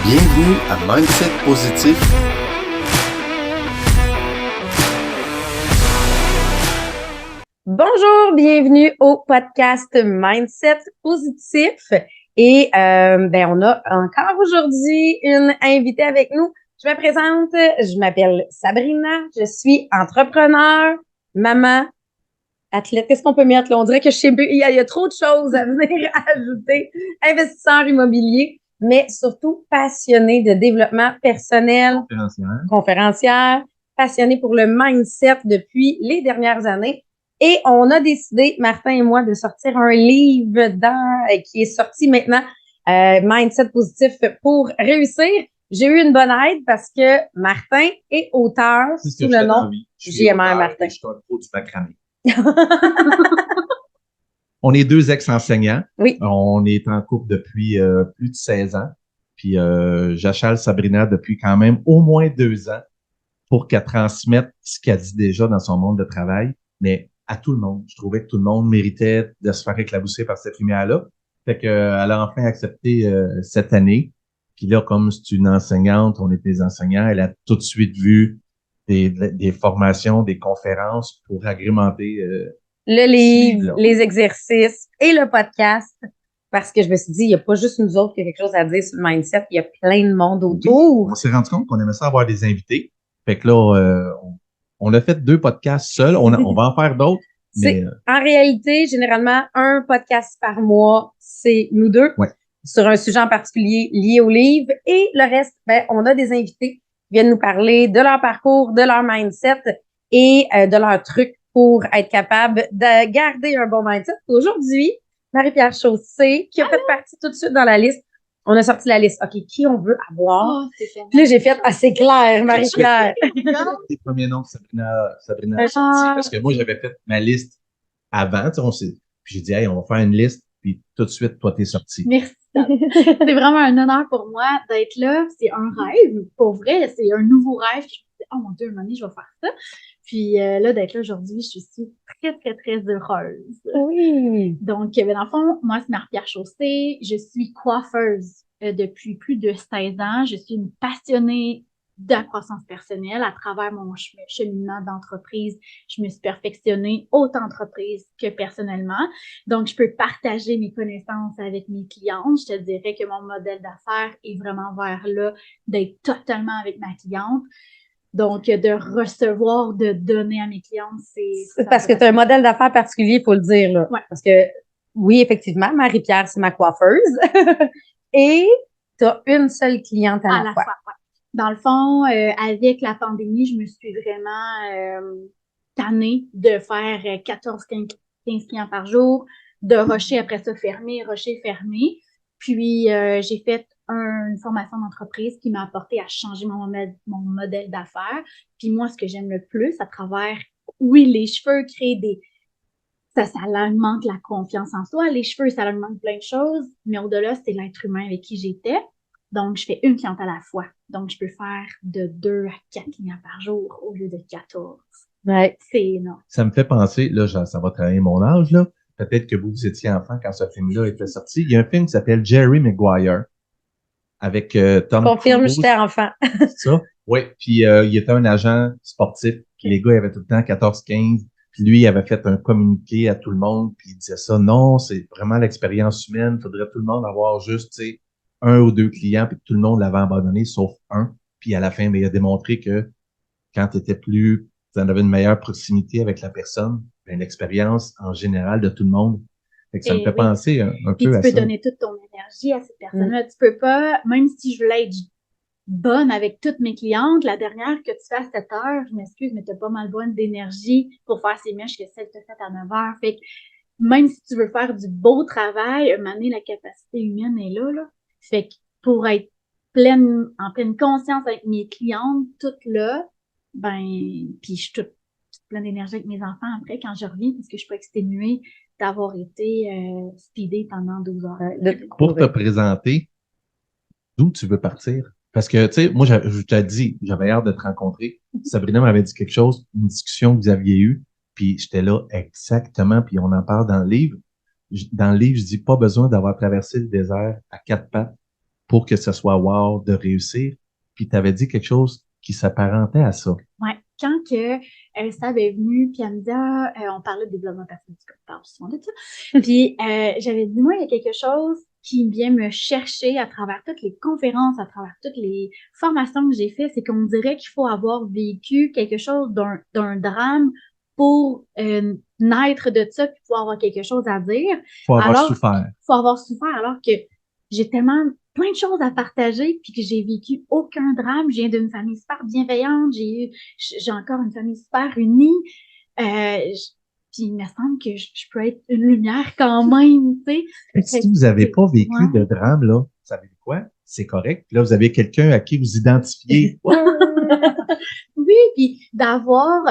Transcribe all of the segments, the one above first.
Bienvenue à Mindset Positif. Bonjour, bienvenue au podcast Mindset Positif. Et on a encore aujourd'hui une invitée avec nous. Je me présente, je m'appelle Sabrina, je suis entrepreneur, maman, athlète. Qu'est-ce qu'on peut mettre là? On dirait que je sais plus, il y a trop de choses à venir ajouter. Investisseur immobilier, mais surtout passionnée de développement personnel, conférencière, passionnée pour le mindset depuis les dernières années. Et on a décidé, Martin et moi, de sortir un livre qui est sorti maintenant, Mindset Positif pour réussir. J'ai eu une bonne aide parce que Martin est auteur sous le nom JMR Martin. Je suis un pro du macramé. On est deux ex-enseignants. Oui. On est en couple depuis plus de 16 ans. Puis j'achale Sabrina depuis quand même au moins 2 ans pour qu'elle transmette ce qu'elle dit déjà dans son monde de travail, mais à tout le monde. Je trouvais que tout le monde méritait de se faire éclabousser par cette lumière-là. Fait que elle a enfin accepté cette année. Puis là, comme c'est une enseignante, on est des enseignants, elle a tout de suite vu des formations, des conférences pour agrémenter le livre, les exercices et le podcast. Parce que je me suis dit, il n'y a pas juste nous autres qui a quelque chose à dire sur le mindset, il y a plein de monde autour. On s'est rendu compte qu'on aimait ça avoir des invités. Fait que là, on a fait 2 podcasts seuls. On va en faire d'autres. Mais, en réalité, généralement, un podcast par mois, c'est nous deux. Ouais. Sur un sujet en particulier lié au livre. Et le reste, on a des invités qui viennent nous parler de leur parcours, de leur mindset et de leurs trucs pour être capable de garder un bon mindset. Aujourd'hui, Marie-Pierre Chaussé, qui a fait partie tout de suite dans la liste. On a sorti la liste. OK, qui on veut avoir? Puis là, j'ai fait, c'est clair, Marie-Pierre. Les premiers noms, Sabrina parce que moi, j'avais fait ma liste avant. Puis j'ai dit, hey, on va faire une liste. Puis tout de suite, toi, t'es sorti. Merci. C'est vraiment un honneur pour moi d'être là. C'est un rêve. Pour vrai, c'est un nouveau rêve. Je me suis dit, oh mon Dieu, un moment donné, je vais faire ça. Puis là, d'être là aujourd'hui, je suis très, très, très heureuse. Oui. Donc, dans le fond, moi, c'est Marie-Pierre Chaussé. Je suis coiffeuse depuis plus de 16 ans. Je suis une passionnée de la croissance personnelle. À travers mon cheminement d'entreprise, je me suis perfectionnée autant entreprise que personnellement. Donc, je peux partager mes connaissances avec mes clientes. Je te dirais que mon modèle d'affaires est vraiment vers là, d'être totalement avec ma cliente. Donc, de recevoir, de donner à mes clientes, c'est parce que tu as un modèle d'affaires particulier, il faut le dire, là. Ouais. Parce que, oui, effectivement, Marie-Pierre, c'est ma coiffeuse. Et tu as une seule cliente à la fois. Ouais. Dans le fond, avec la pandémie, je me suis vraiment tannée de faire 14-15 clients par jour, de rusher après ça fermer. Puis, j'ai fait une formation d'entreprise qui m'a apporté à changer mon modèle d'affaires. Puis moi, ce que j'aime le plus à travers, oui, les cheveux créent ça augmente la confiance en soi. Les cheveux, ça augmente plein de choses, mais au-delà, c'est l'être humain avec qui j'étais. Donc, je fais une cliente à la fois. Donc, je peux faire de 2 à 4 clients par jour au lieu de 14. Ouais. C'est énorme. Ça me fait penser, là, ça va travailler mon âge, là. Peut-être que vous étiez enfant quand ce film-là était sorti. Il y a un film qui s'appelle Jerry Maguire avec Tom Confirme, Cruise. j'étais enfant. C'est ça? Oui. Puis il était un agent sportif. Puis les gars, ils avaient tout le temps 14-15. Puis lui, il avait fait un communiqué à tout le monde. Puis il disait ça. Non, c'est vraiment l'expérience humaine. Il faudrait tout le monde avoir juste, tu sais, 1 ou 2 clients. Puis tout le monde l'avait abandonné, sauf un. Puis à la fin, il a démontré que quand tu en avais une meilleure proximité avec la personne, l'expérience en général de tout le monde. Fait que ça me fait penser un peu à ça. Puis tu peux donner toute ton énergie à cette personne-là. Tu peux pas, même si je voulais être bonne avec toutes mes clientes, la dernière que tu fais à 7 heures, je m'excuse, mais t'as pas mal bonne d'énergie pour faire ces mèches que celle que tu as faites à 9 heures. Fait que même si tu veux faire du beau travail, à un moment donné, la capacité humaine est là. Fait que pour être en pleine conscience avec mes clientes, toutes là, puis je suis toute pleine d'énergie avec mes enfants après quand je reviens parce que je suis pas exténuée d'avoir été speedée pendant 12 heures. Pour te présenter, d'où tu veux partir? Parce que, tu sais, moi, je t'ai dit, j'avais hâte de te rencontrer. Sabrina m'avait dit quelque chose, une discussion que vous aviez eue, puis j'étais là exactement, puis on en parle dans le livre. Dans le livre, je dis pas besoin d'avoir traversé le désert à 4 pattes pour que ce soit wow de réussir. Puis tu avais dit quelque chose qui s'apparentait à ça. Ouais. Quand que Sab est venue, puis elle me dit, on parlait de développement personnel, on parle souvent de ça. Puis j'avais dit, moi, il y a quelque chose qui vient me chercher à travers toutes les conférences, à travers toutes les formations que j'ai faites, c'est qu'on dirait qu'il faut avoir vécu quelque chose d'un drame pour naître de ça, puis pouvoir avoir quelque chose à dire. Faut avoir souffert. Faut avoir souffert, alors que j'ai tellement plein de choses à partager, puis que j'ai vécu aucun drame. Je viens d'une famille super bienveillante, j'ai encore une famille super unie. Puis il me semble que je peux être une lumière quand même, tu sais. Si vous n'avez pas vécu de drame, là, vous savez quoi? C'est correct. Puis là, vous avez quelqu'un à qui vous identifiez. Oui, puis d'avoir,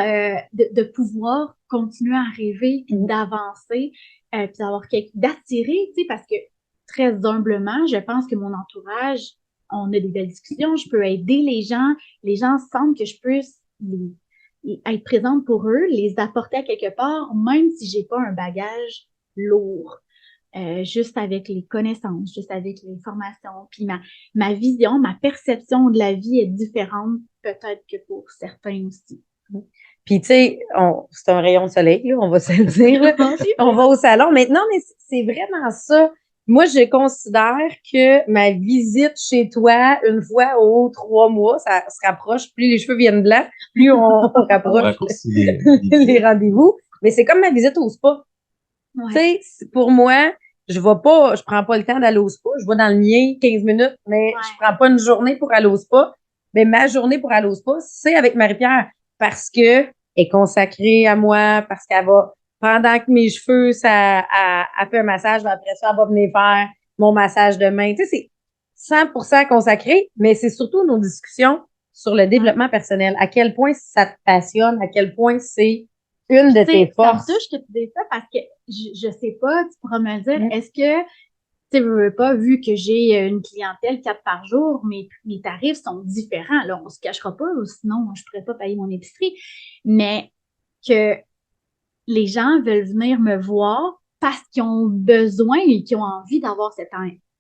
de pouvoir continuer à rêver, puis d'avancer, puis d'attirer, tu sais, parce que très humblement, je pense que mon entourage, on a des belles discussions, je peux aider les gens sentent que je peux être présente pour eux, les apporter à quelque part, même si j'ai pas un bagage lourd. Juste avec les connaissances, juste avec les formations, puis ma vision, ma perception de la vie est différente peut-être que pour certains aussi. Puis tu sais, c'est un rayon de soleil, là, on va se le dire. Là. On va au salon maintenant, mais c'est vraiment ça. Moi, je considère que ma visite chez toi, une fois aux 3 mois, ça se rapproche. Plus les cheveux viennent blancs, plus on rapproche les rendez-vous. Mais c'est comme ma visite au spa. Ouais. Tu sais, pour moi, je prends pas le temps d'aller au spa. Je vais dans le mien 15 minutes, mais je prends pas une journée pour aller au spa. Mais ma journée pour aller au spa, c'est avec Marie-Pierre. Parce que elle est consacrée à moi, parce qu'elle va, pendant que mes cheveux, elle fait un massage, après ça, elle va venir faire mon massage de main. Tu sais, c'est 100% consacré, mais c'est surtout nos discussions sur le développement personnel. À quel point ça te passionne, à quel point c'est une de tes forces. Ça me touche que tu dises ça parce que je sais pas, tu pourras me dire, est-ce que tu veux pas, vu que j'ai une clientèle 4 par jour, mes tarifs sont différents. Là, on se cachera pas, sinon je pourrais pas payer mon épicerie. Mais que les gens veulent venir me voir parce qu'ils ont besoin et qu'ils ont envie d'avoir cette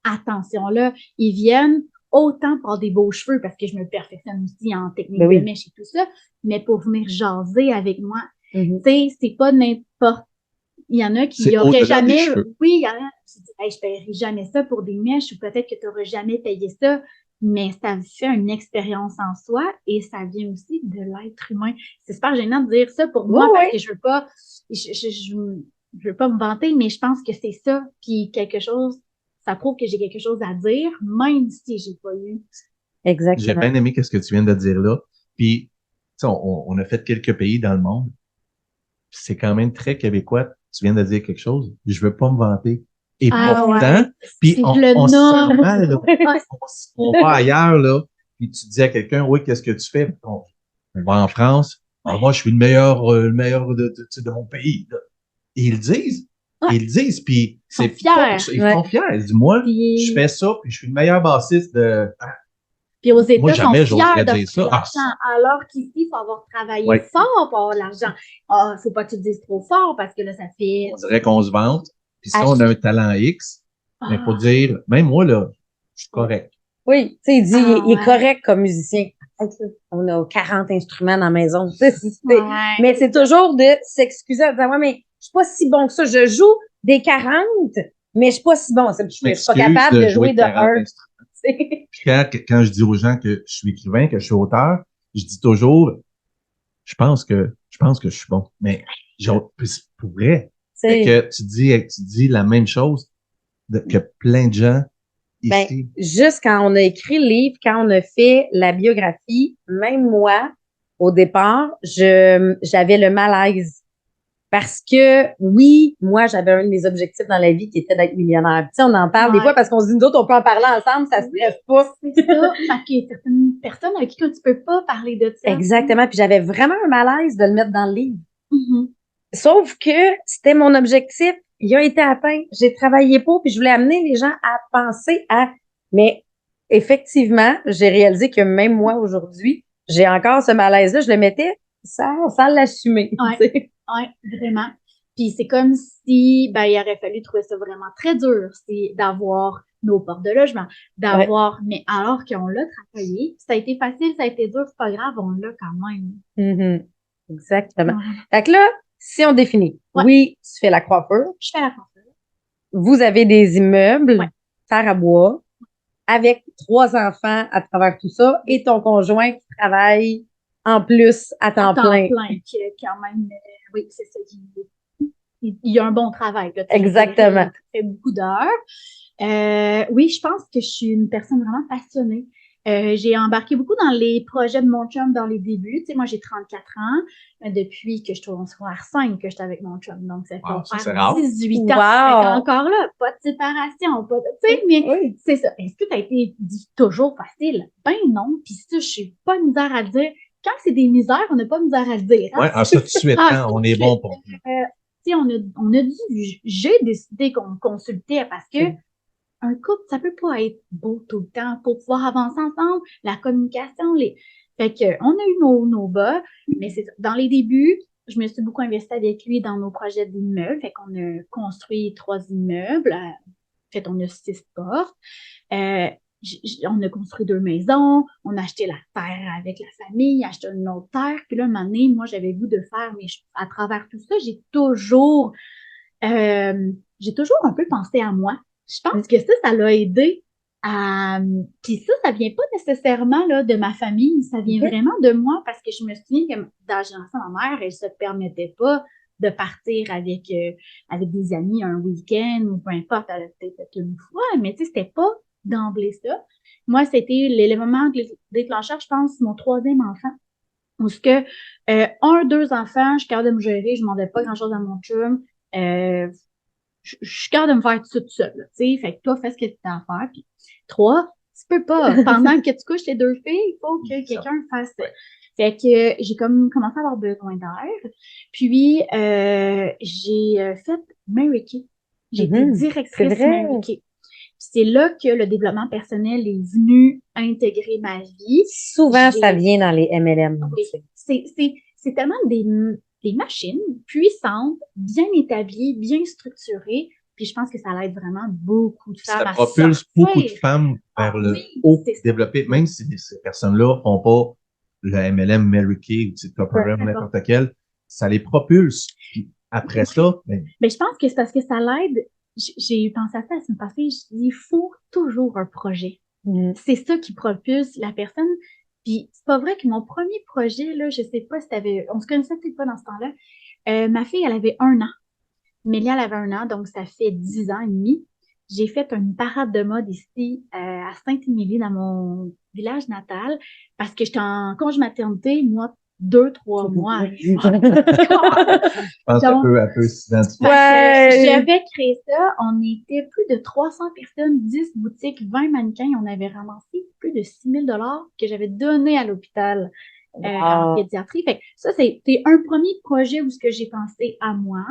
attention-là. Ils viennent autant pour des beaux cheveux parce que je me perfectionne aussi en technique de mèche et tout ça, mais pour venir jaser avec moi. Tu sais, c'est pas n'importe. Il y en a qui n'auraient jamais. Oui, il y en a qui disent, hey, je paierai jamais ça pour des mèches ou peut-être que tu n'auras jamais payé ça. Mais ça fait une expérience en soi et ça vient aussi de l'être humain. C'est super gênant de dire ça pour moi parce que je veux pas, je veux pas me vanter, mais je pense que c'est ça. Puis quelque chose, ça prouve que j'ai quelque chose à dire, même si j'ai pas eu. Exactement. J'ai bien aimé ce que tu viens de dire là. Puis, on a fait quelques pays dans le monde. C'est quand même très québécois. Tu viens de dire quelque chose. Je veux pas me vanter. Et pourtant, puis on se sent mal, là. On va ailleurs, là. Puis tu dis à quelqu'un, oui, qu'est-ce que tu fais? On va en France. Moi, je suis le meilleur de mon pays. Là. Et ils le disent. Ils le disent. Puis ils sont fiers. Ils sont fiers. Ils disent, moi, je fais ça, puis je suis le meilleur bassiste de... Puis aux États, ils sont fiers de faire l'argent, alors qu'ici, il faut avoir travaillé fort pour avoir l'argent. Faut pas que tu te dises trop fort parce que là, ça fait... On dirait qu'on se vante. Puis si on a un talent X, il faut dire, même moi, là, je suis correct. Oui, tu sais, il dit, il est correct comme musicien. On a 40 instruments dans la maison. Mais c'est toujours de s'excuser en disant, ouais, mais je suis pas si bon que ça. Je joue des 40, mais je suis pas si bon. Je suis pas capable de jouer de 1. Puis quand je dis aux gens que je suis écrivain, que je suis auteur, je dis toujours, je pense que je suis bon. Mais pour vrai, que tu dis la même chose que plein de gens ici. Juste quand on a écrit le livre, quand on a fait la biographie, même moi, au départ, j'avais le malaise. Parce que, oui, moi, j'avais un de mes objectifs dans la vie qui était d'être millionnaire. Tu sais, on en parle des fois parce qu'on se dit, nous autres, on peut en parler ensemble, ça se stresse pas. C'est ça, parce qu'il y a certaines personnes avec qui tu peux pas parler de ça. Exactement, puis j'avais vraiment un malaise de le mettre dans le livre. Sauf que c'était mon objectif, il a été atteint, j'ai travaillé pour, puis je voulais amener les gens à penser à... Mais effectivement, j'ai réalisé que même moi, aujourd'hui, j'ai encore ce malaise-là, je le mettais sans l'assumer. Oui, vraiment. Puis c'est comme si, il aurait fallu trouver ça vraiment très dur, c'est d'avoir nos portes de logement, d'avoir, mais alors qu'on l'a travaillé, ça a été facile, ça a été dur, c'est pas grave, on l'a quand même. Mhm. Exactement. Ouais. Fait que là, si on définit, Ouais. oui, tu fais la coiffure, Je fais la coiffure. vous avez des immeubles, Ouais. terre à bois, avec 3 enfants à travers tout ça, et ton conjoint qui travaille en plus à temps plein. Qui est quand même, oui, c'est ça. Il y a un bon travail, là, Exactement. Il fait beaucoup d'heures. Oui, je pense que je suis une personne vraiment passionnée. J'ai embarqué beaucoup dans les projets de mon chum dans les débuts. Tu sais, moi, j'ai 34 ans depuis que je suis en secondaire 5 que j'étais avec mon chum. Donc, ça fait Wow, ça, c'est faire rare. 18 ans. Wow. Fait encore là, pas de séparation, pas de... Tu sais, mais Oui. c'est ça. Est-ce que ça a été toujours facile? Ben non. Puis ça, je suis pas misère à le dire. Quand c'est des misères, on n'a pas misère à le dire. Hein? Ouais, ça tout de suite, Ah, hein, on est bon pour. tu sais, j'ai décidé qu'on consultait parce que un couple, ça peut pas être beau tout le temps pour pouvoir avancer ensemble, la communication, fait que on a eu nos bas, mais c'est dans les débuts, je me suis beaucoup investie avec lui dans nos projets d'immeubles, fait qu'on a construit 3 immeubles, en fait, on a 6 portes. On a construit 2 maisons, on a acheté la terre avec la famille, acheté une autre terre. Puis là, un moment donné, moi, j'avais le goût de faire, mais à travers tout ça, j'ai toujours un peu pensé à moi. Je pense que ça l'a aidé à... Puis ça vient pas nécessairement là, de ma famille, ça vient vraiment de moi parce que je me souviens que dans ma mère, elle se permettait pas de partir avec des amis un week-end ou peu importe, elle a peut-être fait une fois, mais tu sais, c'était pas d'emblée ça. Moi, c'était l'élément déclencheur, je pense, mon 3e enfant. Où ce que 2 enfants, je suis capable de me gérer, je ne demandais pas grand-chose à mon chum. Je suis capable de me faire tout ça tout seul. Tu sais, fait que toi, fais ce que tu as à faire. Puis 3, tu peux pas. Pendant que tu couches les 2 filles, il faut que quelqu'un fasse ça. Fait que j'ai comme commencé à avoir besoin d'air. Puis j'ai fait Mary Kay. J'ai été directrice Mary Kay. C'est là que le développement personnel est venu intégrer ma vie. Souvent, ça vient dans les MLM. Oui, c'est tellement des machines puissantes, bien établies, bien structurées. Puis je pense que ça aide vraiment beaucoup de femmes Ça propulse beaucoup de femmes vers le haut développé, même si ces personnes-là n'ont pas le MLM, Mary Kay ou Top RM, n'importe quel, ça les propulse. Puis après ça, mais je pense que c'est parce que ça l'aide. J'ai pensé à ça la semaine passée, je dis, il faut toujours un projet. C'est ça qui propulse la personne. Puis c'est pas vrai que mon premier projet, là, je sais pas si on se connaissait peut-être pas dans ce temps-là. Ma fille, elle avait 1 an. Mélia, elle avait 1 an, donc ça fait 10 ans et demi. J'ai fait une parade de mode ici à Saint-Émilie, dans mon village natal, parce que j'étais en congé maternité, moi, 2-3 mois. Je pense qu'elle peut s'identifier. J'avais créé ça. On était plus de 300 personnes, 10 boutiques, 20 mannequins. On avait ramassé plus de 6 000 $ que j'avais donné à l'hôpital en pédiatrie. Fait que ça, c'était un premier projet où ce que j'ai pensé à moi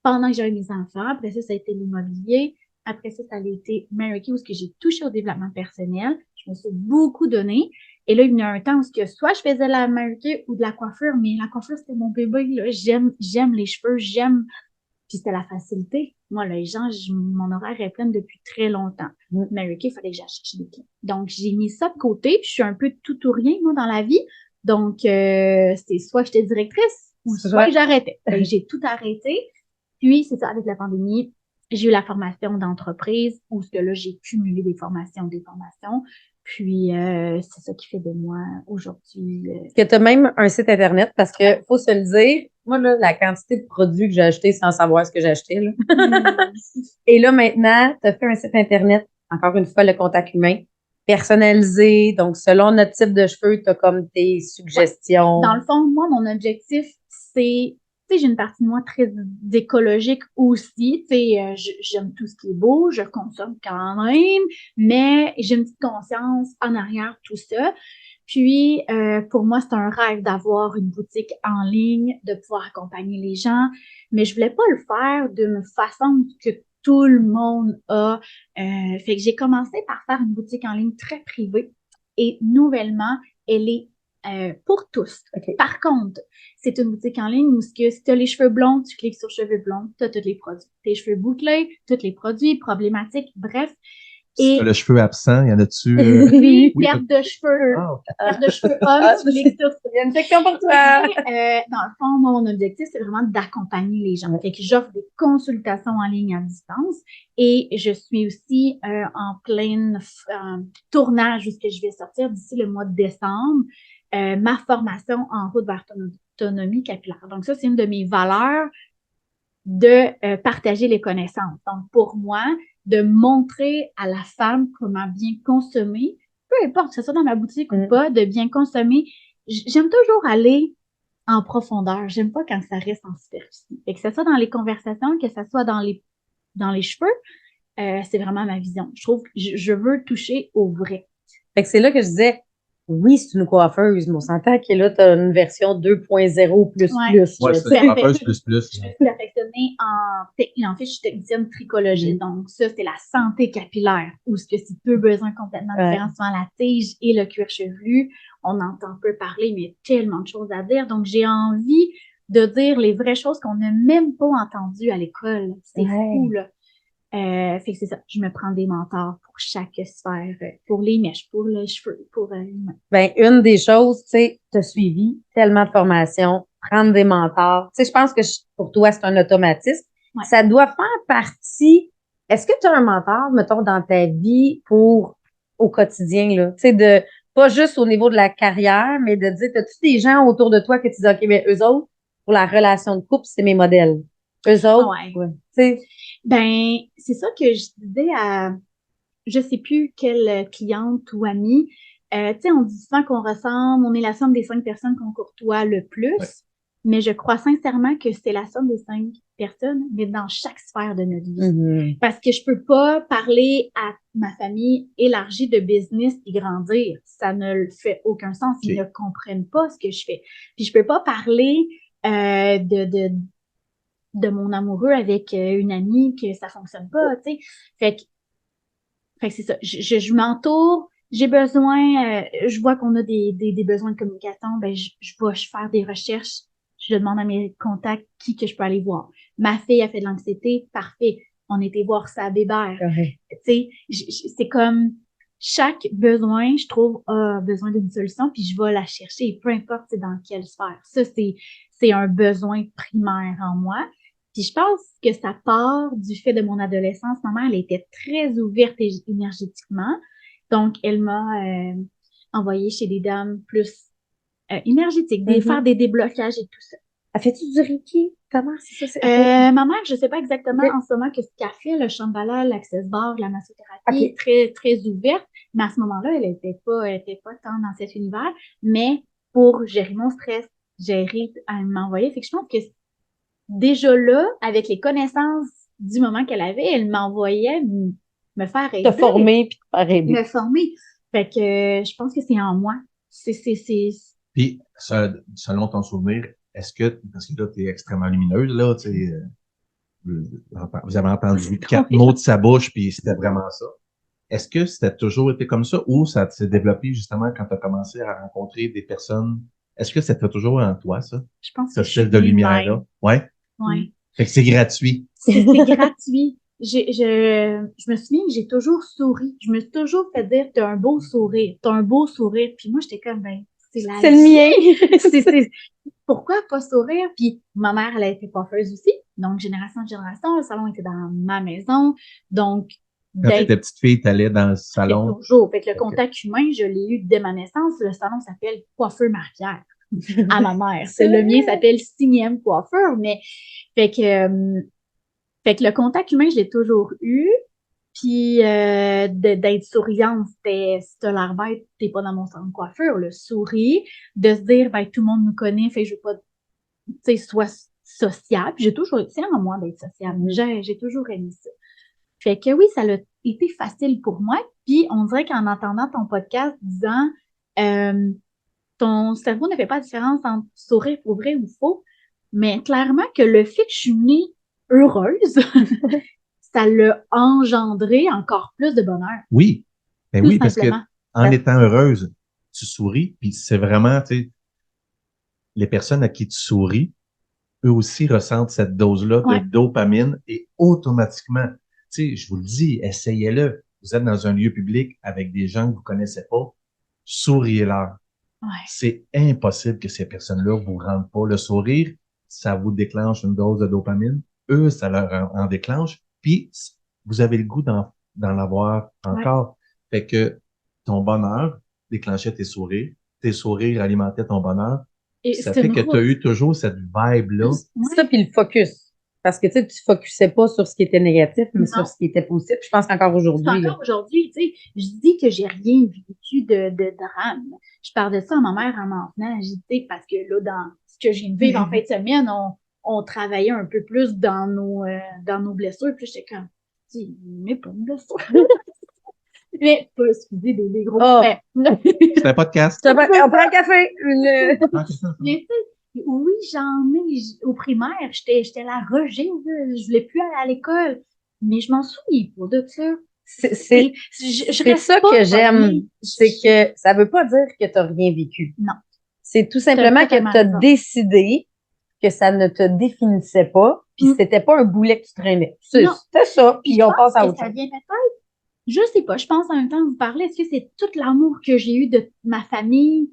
pendant que j'avais mes enfants. Après ça a été l'immobilier. Après ça a été Mary Kay où ce que j'ai touché au développement personnel. Je me suis beaucoup donné. Et là, il y a un temps où soit je faisais la Mary Kay ou de la coiffure, mais la coiffure, c'était mon bébé. Là. J'aime les cheveux, puis c'était la facilité. Moi, les gens, mon horaire est plein depuis très longtemps. Mary Kay, il fallait que j'achète des clients. Donc, j'ai mis ça de côté, puis je suis un peu tout ou rien, moi, dans la vie. Donc, c'est soit j'étais directrice ou soit j'arrêtais. J'ai tout arrêté. Puis, c'est ça, avec la pandémie, j'ai eu la formation d'entreprise où ce que là, j'ai cumulé des formations. Puis, c'est ça qui fait de moi aujourd'hui. Que tu as même un site Internet parce que, faut se le dire, moi, là, la quantité de produits que j'ai achetés sans savoir ce que j'ai acheté, là. Et là, maintenant, tu as fait un site Internet, encore une fois, le contact humain, personnalisé. Donc, selon notre type de cheveux, tu as comme tes suggestions. Dans le fond, moi, mon objectif, c'est... Tu sais, j'ai une partie de moi très écologique aussi. Tu sais, j'aime tout ce qui est beau, je consomme quand même, mais j'ai une petite conscience en arrière tout ça. Puis, pour moi, c'est un rêve d'avoir une boutique en ligne, de pouvoir accompagner les gens, mais je voulais pas le faire d'une façon que tout le monde a. Fait que j'ai commencé par faire une boutique en ligne très privée et nouvellement, elle est pour tous. Okay. Par contre, c'est une boutique en ligne où si tu as les cheveux blonds, tu cliques sur cheveux blonds, tu as tous les produits. Tes cheveux bouclés, tous les produits, problématiques, bref. Si Et t'as le cheveu absent, y en a-tu? oui, Oui. perte de cheveux. Ah, ok. Perte de cheveux hommes, tu mixes tout. Il y a une section pour toi. Mais, dans le fond, mon objectif, c'est vraiment d'accompagner les gens. Fait que j'offre des consultations en ligne à distance et je suis aussi en plein tournage où ce que je vais sortir d'ici le mois de décembre, ma formation en route vers autonomie capillaire. Donc ça, c'est une de mes valeurs de partager les connaissances. Donc pour moi, de montrer à la femme comment bien consommer, peu importe que ce soit dans ma boutique ou pas, de bien consommer. J'aime toujours aller en profondeur. J'aime pas quand ça reste en superficie. Et que ce soit dans les conversations, que ce soit dans les cheveux, c'est vraiment ma vision. Je trouve que je veux toucher au vrai. Fait que c'est là que je disais, oui, c'est une coiffeuse, mais on s'entend que là, tu as une version 2.0 plus Ouais. plus. Ouais, là, c'est tu sais. une coiffeuse plus. Je suis perfectionnée en fait, je suis technicienne trichologie. Donc, ça, c'est la santé capillaire, où ce que c'est deux besoins complètement différents, souvent la tige et le cuir chevelu. On entend peu parler, mais il y a tellement de choses à dire. Donc, j'ai envie de dire les vraies choses qu'on n'a même pas entendues à l'école. C'est fou, là. Fait que c'est ça. Je me prends des mentors pour chaque sphère, pour les mèches, pour les cheveux, pour Ben, une des choses, tu sais, t'as suivi tellement de formations, prendre des mentors. Tu sais, je pense que pour toi, c'est un automatisme. Ouais. Ça doit faire partie. Est-ce que tu as un mentor, mettons, dans ta vie au quotidien, là? Tu sais, pas juste au niveau de la carrière, mais de dire, t'as-tu des gens autour de toi que tu dis, OK, mais eux autres, pour la relation de couple, c'est mes modèles. Eux autres, ouais. tu sais. Ben, c'est ça que je disais à, je sais plus quelle cliente ou amie. Tu sais, on dit souvent qu'on ressemble, on est la somme des 5 personnes qu'on courtoie le plus. Ouais. Mais je crois sincèrement que c'est la somme des 5 personnes, mais dans chaque sphère de notre vie. Mm-hmm. Parce que je peux pas parler à ma famille élargie de business et grandir. Ça ne fait aucun sens. Ils ne comprennent pas ce que je fais. Puis je peux pas parler de mon amoureux avec une amie que ça fonctionne pas, tu sais. Fait que c'est ça. Je m'entoure. J'ai besoin, je vois qu'on a des besoins de communication, ben je vais faire des recherches. Je demande à mes contacts que je peux aller voir. Ma fille a fait de l'anxiété, parfait. On était voir sa bébère. Tu sais, c'est comme chaque besoin, je trouve, a besoin d'une solution, puis je vais la chercher, peu importe c'est dans quelle sphère. Ça, c'est un besoin primaire en moi. Puis je pense que ça part du fait de mon adolescence. Ma mère, elle était très ouverte énergétiquement. Donc, elle m'a envoyée chez des dames plus énergétiques, faire des déblocages et tout ça. Elle fait-tu du Reiki? Comment c'est ça? Ma mère, je sais pas exactement en ce moment que ce qu'elle fait, le Shambhala, l'Access Bar, la massothérapie, très, très ouverte. Mais à ce moment-là, elle était pas tant dans cet univers. Mais pour gérer mon stress, elle m'envoyait. Fait que je pense que déjà là, avec les connaissances du moment qu'elle avait, elle m'envoyait me faire aider. Te former puis te faire aider. Me former. Fait que je pense que c'est en moi. Puis, selon ton souvenir, est-ce que, parce que là, tu es extrêmement lumineuse, là, tu sais, vous avez entendu 4 mots de sa bouche, puis c'était vraiment ça. Est-ce que c'était toujours été comme ça ou ça s'est développé justement quand tu as commencé à rencontrer des personnes? Est-ce que c'était toujours en toi, ça? Je pense ce que style de lumière-là? Ouais? Ouais. Fait que c'est gratuit. C'est gratuit. Je me souviens que j'ai toujours souri. Je me suis toujours fait dire, t'as un beau sourire. T'as un beau sourire. Puis moi, j'étais comme, ben, c'est le mien. Pourquoi pas sourire? Puis ma mère, elle a été coiffeuse aussi. Donc, génération de génération, le salon était dans ma maison. Donc, Quand tu étais petite fille, tu allais dans le salon. Toujours. Fait que le contact humain, je l'ai eu dès ma naissance. Le salon s'appelle Coiffeur Marie-Pierre. À ma mère. Le mien s'appelle Sixième Coiffeur, mais fait que le contact humain, je l'ai toujours eu. Puis d'être souriante, si t'as l'air bête, t'es pas dans mon salon de coiffure, le souris, de se dire ben tout le monde nous connaît, fait que je veux pas, tu sais, soit sociable. J'ai toujours été en moi d'être sociable. J'ai toujours aimé ça. Fait que oui, ça a été facile pour moi. Puis on dirait qu'en entendant ton podcast disant ton cerveau ne fait pas la différence entre sourire pour vrai ou faux, mais clairement que le fait que je suis née heureuse, ça l'a engendré encore plus de bonheur. Oui. Ben tout oui, parce que simplement. en étant heureuse, tu souris, puis c'est vraiment, tu sais, les personnes à qui tu souris, eux aussi ressentent cette dose-là de dopamine et automatiquement, tu sais, je vous le dis, essayez-le. vous êtes dans un lieu public avec des gens que vous connaissez pas, souriez-leur. Ouais. C'est impossible que ces personnes-là vous rendent pas. Le sourire, ça vous déclenche une dose de dopamine. Eux, ça leur en déclenche. Puis, vous avez le goût d'en avoir encore. Fait que ton bonheur déclenchait tes sourires alimentaient ton bonheur. Et Ça c'est fait une que tu as route. eu toujours cette vibe-là. C'est ça, puis le focus. Parce que tu sais, tu focusais pas sur ce qui était négatif, mais Non. sur ce qui était positif. Je pense qu'encore aujourd'hui. Encore aujourd'hui, tu sais, je dis que j'ai rien vécu de drame. Je parle de ça à ma mère en m'en venant. J'ai dit, parce que là, dans ce que je viens de vivre en fin de semaine, on travaillait un peu plus dans nos blessures. Puis j'étais comme, mais pas une blessure. Mais pas, excusez, des gros Oh. faits. C'est un podcast. On prend un café. Mais tu sais, oui, j'en ai. Au primaire, j'étais la rejet, là. Je voulais plus aller à l'école. Mais je m'en souviens pas de ça. C'est Je c'est reste ça pas que j'aime. pognée. C'est que ça veut pas dire que tu n'as rien vécu. Non. C'est tout simplement que totalement tu as raison. décidé que ça ne te définissait pas, puis Mm. c'était pas un boulet que tu traînais. Non. C'était ça, Puis puis je on passe pense à que autre ça chose. vient peut-être, je sais pas, je pense en même temps que vous parlez, est-ce que c'est tout l'amour que j'ai eu de ma famille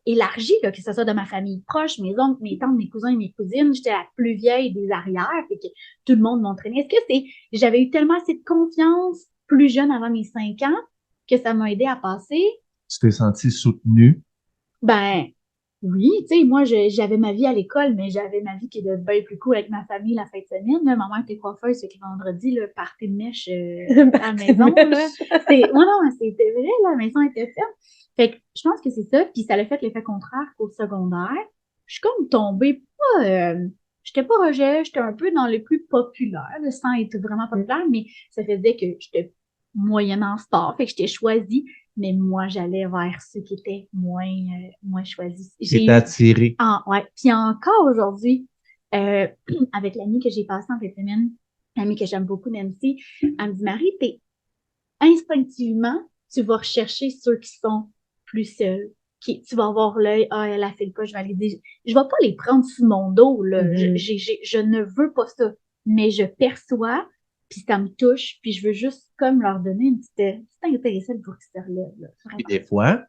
élargie, là, que ce soit de ma famille proche, mes oncles, mes tantes, mes cousins et mes cousines, j'étais la plus vieille des arrières, fait que tout le monde m'entraînait. Est-ce que j'avais eu tellement assez de confiance plus jeune avant mes 5 ans que ça m'a aidé à passer? Tu t'es senti soutenu. Ben, oui, tu sais, moi, j'avais ma vie à l'école, mais j'avais ma vie qui était bien plus cool avec ma famille la fin de semaine. Là. Ma mère était coiffeuse, c'est que vendredi, le party de mèche à la maison. Là. Non, c'était vrai, la maison était ferme. Fait que je pense que c'est ça. Puis ça a fait l'effet contraire qu'au secondaire. Je suis comme tombée pas. J'étais pas rejet, j'étais un peu dans les plus populaires, là, sans être vraiment populaire, mais ça faisait que j'étais moyenne en sport, fait que j'étais choisie. Mais moi, j'allais vers ceux qui étaient moins choisis. J'étais attiré. Ouais. Puis encore aujourd'hui, avec l'amie que j'ai passée en fin de semaine, l'amie que j'aime beaucoup, Nancy, elle me dit, Marie, instinctivement, tu vas rechercher ceux qui sont plus seuls. Tu vas avoir l'œil, elle a fait le pas, je vais aller dire. Je vais pas les prendre sous mon dos, là. Mm-hmm. Je ne veux pas ça. Mais je perçois, puis ça me touche, puis je veux juste comme leur donner une petite intéressante pour qu'ils se relèvent. Là, puis des fois,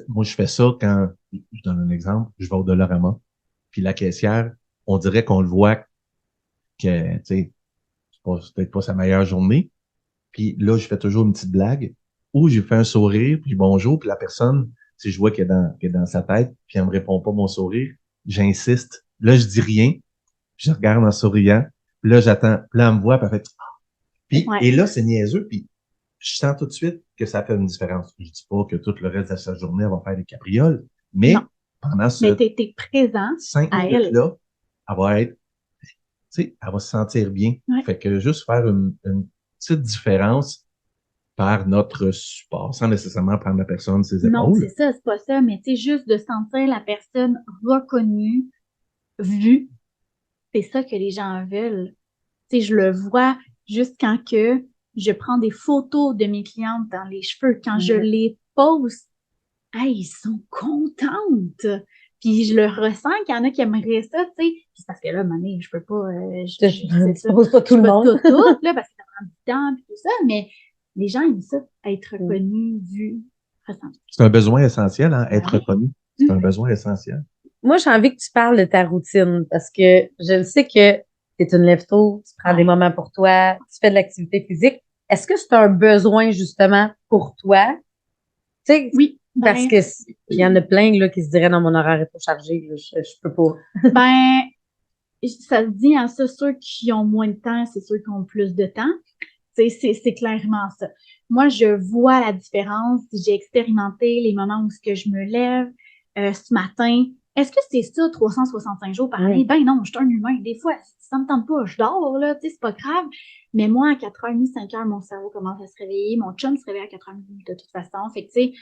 moi je fais ça quand, je donne un exemple, je vais au Dollarama, puis la caissière, on dirait qu'on le voit que, tu sais, c'est peut-être pas sa meilleure journée, puis là je fais toujours une petite blague, ou je fais un sourire, puis bonjour, puis la personne, si je vois qu'elle est dans sa tête, puis elle me répond pas mon sourire, j'insiste, là je dis rien, je regarde en souriant, puis là j'attends, puis là elle me voit, puis elle fait puis, Ouais. et là, c'est niaiseux, puis je sens tout de suite que ça fait une différence. Je dis pas que tout le reste de sa journée, elle va faire des caprioles, mais Non. pendant ce Mais t'es présent 5 à elle. minutes-là, elle va être, tu sais, elle va se sentir bien. Ouais. Fait que juste faire une petite différence par notre support, sans nécessairement prendre la personne ses Non, épaules. c'est ça, c'est pas ça, mais tu sais, juste de sentir la personne reconnue, vue, c'est ça que les gens veulent. Tu sais, je le vois juste quand que je prends des photos de mes clientes dans les cheveux, quand je les pose, hey, ils sont contentes. Puis je le ressens qu'il y en a qui aimeraient ça, tu sais. Puis c'est parce que là, mané, je peux pas, Je pose pas tout le monde. tout, là, parce que ça prend du temps puis tout ça, mais les gens aiment ça, être reconnus, vus, ressentis. C'est un besoin essentiel, hein, être Ouais. reconnu. C'est un besoin essentiel. Moi, j'ai envie que tu parles de ta routine parce que je le sais que tu es une lève-tôt, tu prends des moments pour toi, tu fais de l'activité physique. Est-ce que c'est un besoin justement pour toi? Tu sais, Oui. parce que il y en a plein là, qui se diraient non, mon horaire est trop chargé, là, je peux pas. Ça se dit, hein, ça, ceux qui ont moins de temps, c'est ceux qui ont plus de temps. C'est clairement ça. Moi, je vois la différence. J'ai expérimenté les moments où je me lève ce matin. Est-ce que c'est ça, 365 jours par année? Ben non, je suis un humain. Des fois, si ça me tente pas, je dors, là, tu sais, c'est pas grave. Mais moi, à 4h30, 5h, mon cerveau commence à se réveiller. Mon chum se réveille à 4h30 de toute façon. Fait que, tu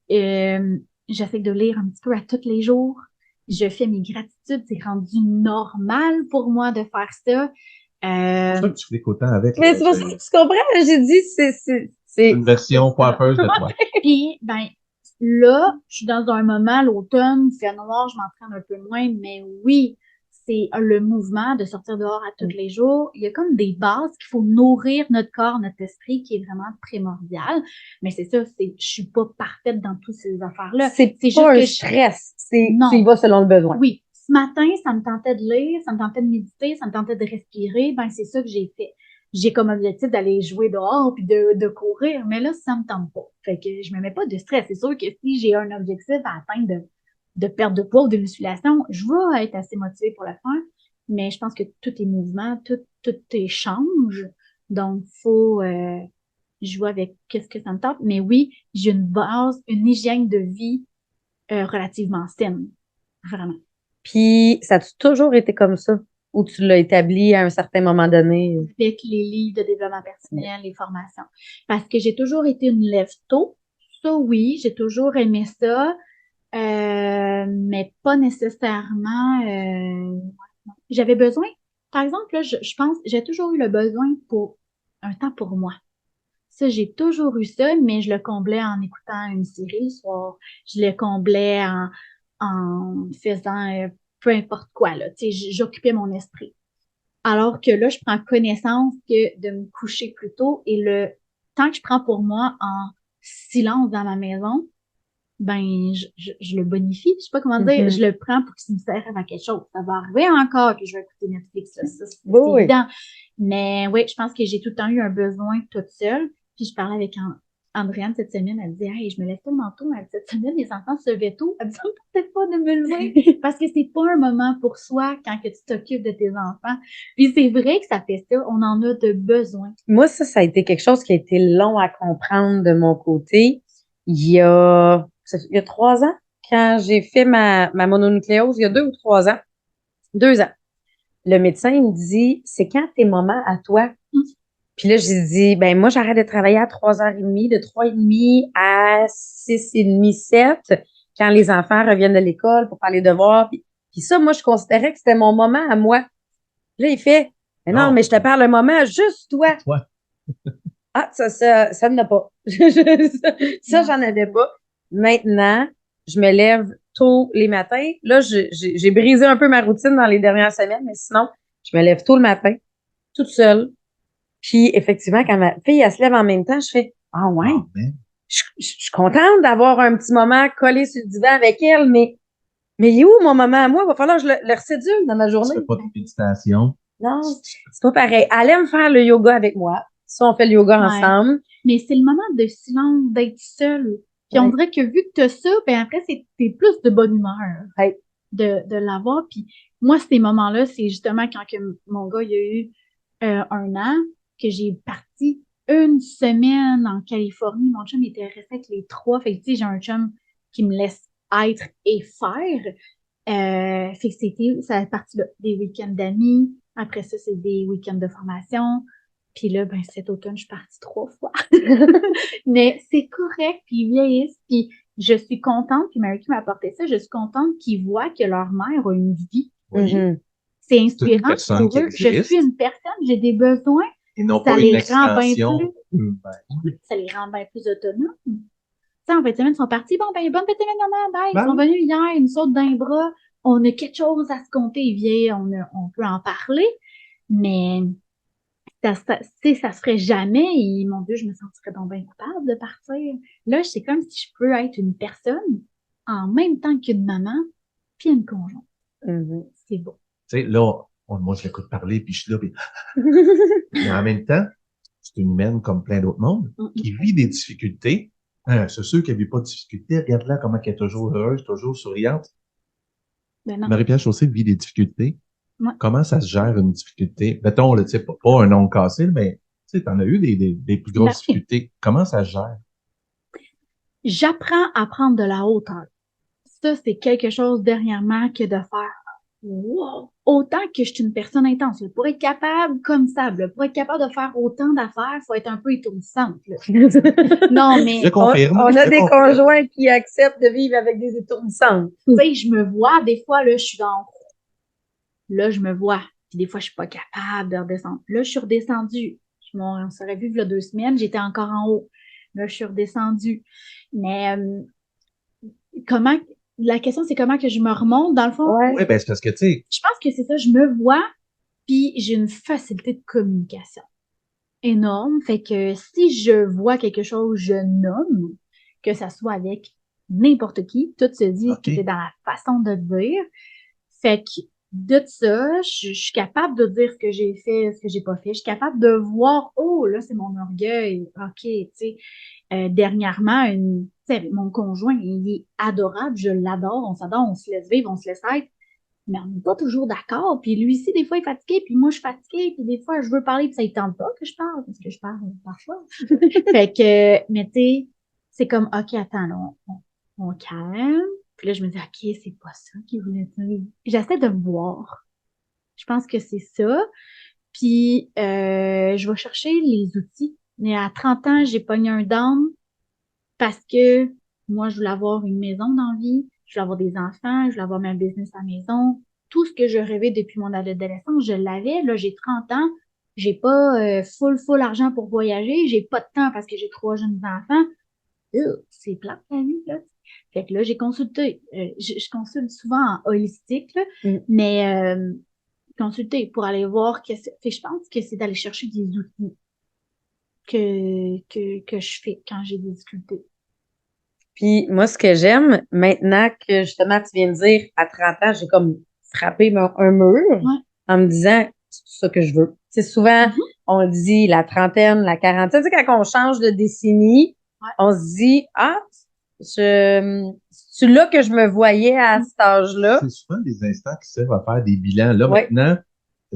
sais, j'essaie de lire un petit peu à tous les jours. Je fais mes gratitudes. C'est rendu normal pour moi de faire ça. C'est ça que tu cliques autant avec. Mais c'est pour ça que tu comprends, j'ai dit, c'est une version coiffeuse de toi. Puis, ben, là, je suis dans un moment, l'automne, il fait noir, je m'entraîne un peu moins, mais oui, c'est le mouvement de sortir dehors à tous les jours. Il y a comme des bases qu'il faut nourrir notre corps, notre esprit, qui est vraiment primordial. Mais c'est ça, je suis pas parfaite dans toutes ces affaires-là. C'est juste pas un que stress. Non. Tu y vas selon le besoin. Oui. Ce matin, ça me tentait de lire, ça me tentait de méditer, ça me tentait de respirer. Ben, c'est ça que j'ai fait. J'ai comme objectif d'aller jouer dehors puis de courir. Mais là, ça me tente pas. Fait que je me mets pas de stress. C'est sûr que si j'ai un objectif à atteindre de perte de poids ou de musculation, je vais être assez motivée pour le faire. Mais je pense que tout est mouvement, tout échange. Donc, faut jouer avec qu'est-ce que ça me tente. Mais oui, j'ai une base, une hygiène de vie relativement saine. Vraiment. Puis, ça a toujours été comme ça? Ou tu l'as établi à un certain moment donné? Avec les livres de développement personnel, les formations. Parce que j'ai toujours été une lève-tôt. Ça, oui, j'ai toujours aimé ça. Mais pas nécessairement. J'avais besoin, par exemple, là, je pense, j'ai toujours eu le besoin pour un temps pour moi. Ça, j'ai toujours eu ça, mais je le comblais en écoutant une série le soir. Je le comblais en faisant peu importe quoi, là. Tu sais, j'occupais mon esprit. Alors que là, je prends connaissance que de me coucher plus tôt et le temps que je prends pour moi en silence dans ma maison, ben, je le bonifie. Je sais pas comment dire. Je le prends pour qu'il me serve à quelque chose. Ça va arriver encore que je vais écouter Netflix, là. Ça, c'est évident. Mais oui, je pense que j'ai tout le temps eu un besoin toute seule. Puis je parlais avec Andréane cette semaine. Elle me dit, hey, je me lève tellement tôt. Elle dit, cette semaine, les enfants se levaient tôt. Elle me dit, ça me tentait pas de me lever. Parce que c'est pas un moment pour soi quand que tu t'occupes de tes enfants. Puis c'est vrai que ça fait ça. On en a de besoin. Moi, ça a été quelque chose qui a été long à comprendre de mon côté. Il y a 3 ans, quand j'ai fait ma mononucléose, il y a 2 ou 3 ans, 2 ans, le médecin, il me dit, c'est quand tes moments à toi? Puis là, j'ai dit, ben moi, j'arrête de travailler à 3h30, de 3h30 à 6h30, 7, quand les enfants reviennent de l'école pour faire les devoirs. Puis ça, moi, je considérais que c'était mon moment à moi. Là, il fait, mais non, mais je te parle un moment juste toi. Ah, ça n'a pas. Ça, j'en avais pas. Maintenant, je me lève tôt les matins. Là, j'ai brisé un peu ma routine dans les dernières semaines, mais sinon, je me lève tôt le matin, toute seule. Puis, effectivement, quand ma fille, elle se lève en même temps, je fais, ah ouais, je suis contente d'avoir un petit moment collé sur le divan avec elle, mais il est où mon moment à moi? Il va falloir que je le recédule dans ma journée. Tu fais pas de méditation. Non, c'est pas pareil. Elle aime faire le yoga avec moi. Ça, on fait le yoga ensemble. Mais c'est le moment de silence, d'être seule. Puis on dirait que vu que t'as ça, ben après, t'es plus de bonne humeur de l'avoir. Puis moi, ces moments-là, c'est justement quand que mon gars, il a eu 1 an, que j'ai parti une semaine en Californie. Mon chum était resté avec les 3. Fait que, tu sais, j'ai un chum qui me laisse être et faire. Fait que c'était, ça a parti là, des week-ends d'amis. Après ça, c'est des week-ends de formation. Puis là, ben, cet automne, je suis partie 3 fois. Mais c'est correct, puis ils vieillissent. Puis je suis contente, puis Mary qui m'a apporté ça, je suis contente qu'ils voient que leur mère a une vie. C'est inspirant pour eux. Je suis une personne, j'ai des besoins. Ils n'ont pas une extension. Ça les rend bien plus autonomes. Tu sais, en fin de semaine, ils sont partis. Bon, ben, bonne fête de semaine, maman. Bye. Ils sont venus hier, ils nous sautent d'un bras. On a quelque chose à se compter. Ils viennent, on peut en parler. Mais ça se ferait jamais. Et mon Dieu, je me sentirais donc bien coupable de partir. Là, c'est comme si je peux être une personne en même temps qu'une maman puis une conjointe. C'est beau. Tu sais, là, moi, je l'écoute parler, puis je suis là, puis... Mais en même temps, c'est une humaine comme plein d'autres mondes qui vit des difficultés. C'est sûr qu'elle vit pas de difficultés. Regarde-la comment elle est toujours heureuse, toujours souriante. Ben non. Marie-Pierre Chaussé vit des difficultés. Ouais. Comment ça se gère une difficulté? Mettons, tu sais, pas un ongle cassé, mais tu sais, t'en as eu des plus grosses difficultés. Comment ça se gère? J'apprends à prendre de la hauteur. Ça, c'est quelque chose dernièrement que de faire wow! Autant que je suis une personne intense. Là. Pour être capable, comme ça, là, pour être capable de faire autant d'affaires, il faut être un peu étourdissante. Là. Non, mais je confirme, on a des conjoints qui acceptent de vivre avec des étourdissantes. Tu sais, je me vois, des fois, là, je suis dans... Là, je me vois. Puis des fois, je suis pas capable de redescendre. Là, je suis redescendue. On serait vu il y a 2 semaines, j'étais encore en haut. Là, je suis redescendue. Mais comment la question, c'est comment que je me remonte. Dans le fond, Ouais. Oui, ben c'est parce que, tu sais, je pense que c'est ça, je me vois, puis j'ai une facilité de communication énorme. Fait que si je vois quelque chose, je nomme, que ça soit avec n'importe qui, tout se dit, OK. tout est dans la façon de le dire. Fait que de ça, je suis capable de dire ce que j'ai fait, ce que j'ai pas fait. Je suis capable de voir, oh, là, c'est mon orgueil. OK, tu sais. Dernièrement, tu sais, avec mon conjoint, il est adorable, je l'adore, on s'adore, on se laisse vivre, on se laisse être, mais on n'est pas toujours d'accord. Puis lui aussi, des fois, il est fatigué, puis moi, je suis fatiguée, puis des fois, je veux parler, puis ça ne tente pas que je parle, parce que je parle parfois. Fait que, mais tu sais, c'est comme, OK, attends, là, on calme. Puis là, je me dis, OK, c'est pas ça qu'il voulait dire. J'essaie de me voir. Je pense que c'est ça. Puis, je vais chercher les outils. Mais à 30 ans, j'ai pogné un down parce que moi, je voulais avoir une maison dans la vie, je voulais avoir des enfants, je voulais avoir ma business à la maison. Tout ce que je rêvais depuis mon adolescence, je l'avais. Là, j'ai 30 ans. J'ai pas full argent pour voyager. J'ai pas de temps parce que j'ai 3 jeunes enfants. C'est plate la vie, là. Fait que là, j'ai consulté. Je consulte souvent en holistique, là, mais consulter pour aller voir fait que je pense que c'est d'aller chercher des outils que je fais quand j'ai des difficultés. Puis moi, ce que j'aime, maintenant que justement tu viens de dire, à 30 ans, j'ai comme frappé un mur en me disant, c'est ça que je veux. C'est souvent, on dit la trentaine, la quarantaine. Tu sais, quand on change de décennie, on se dit, c'est là que je me voyais à cet âge-là. c'est souvent des instants qui servent à faire des bilans. Là, maintenant,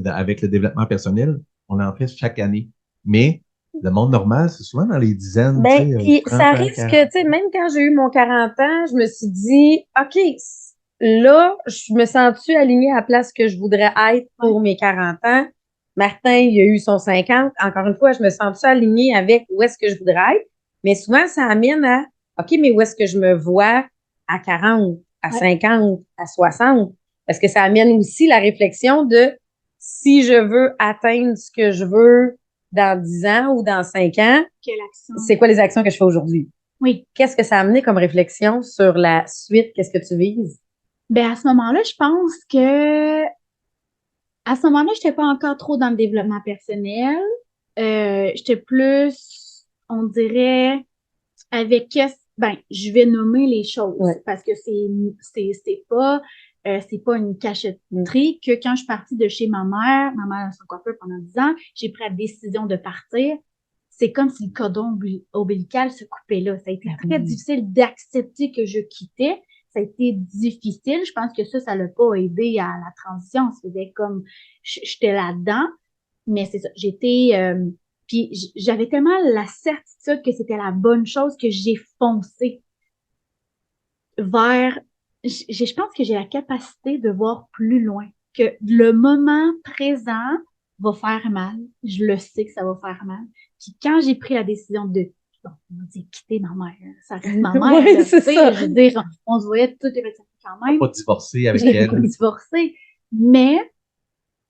avec le développement personnel, on en fait chaque année. Mais le monde normal, c'est souvent dans les dizaines, Ben, tu sais, puis 30 ça ans, arrive 40 que, tu sais, même quand j'ai eu mon 40 ans, je me suis dit, OK, là, je me sens-tu alignée à la place que je voudrais être pour mes 40 ans? Martin, il a eu son 50. Encore une fois, je me sens-tu alignée avec où est-ce que je voudrais être? Mais souvent, ça amène à, OK, mais où est-ce que je me vois à 40, à 50, à 60? Parce que ça amène aussi la réflexion de si je veux atteindre ce que je veux dans 10 ans ou dans 5 ans, c'est quoi les actions que je fais aujourd'hui? Oui. Qu'est-ce que ça a amené comme réflexion sur la suite? Qu'est-ce que tu vises? Ben, à ce moment-là, je pense que à ce moment-là, j'étais pas encore trop dans le développement personnel. J'étais plus, on dirait, ben, je vais nommer les choses parce que c'est pas une cachotterie que quand je suis partie de chez ma mère a son coiffeur pendant 10 ans, j'ai pris la décision de partir. C'est comme si le cordon ombilical se coupait là. Ça a été très difficile d'accepter que je quittais. Ça a été difficile. Je pense que ça l'a pas aidé à la transition. Ça faisait comme, j'étais là-dedans. Mais c'est ça. Puis j'avais tellement la certitude que c'était la bonne chose que j'ai foncé vers. Je pense que j'ai la capacité de voir plus loin, que le moment présent va faire mal. Je le sais que ça va faire mal. Puis quand j'ai pris la décision de on dit quitter ma mère, ça reste ma mère. Oui, c'est ça. Je veux dire, on se voyait toutes les personnes quand même. pas divorcer avec J'ai elle. pas divorcé, mais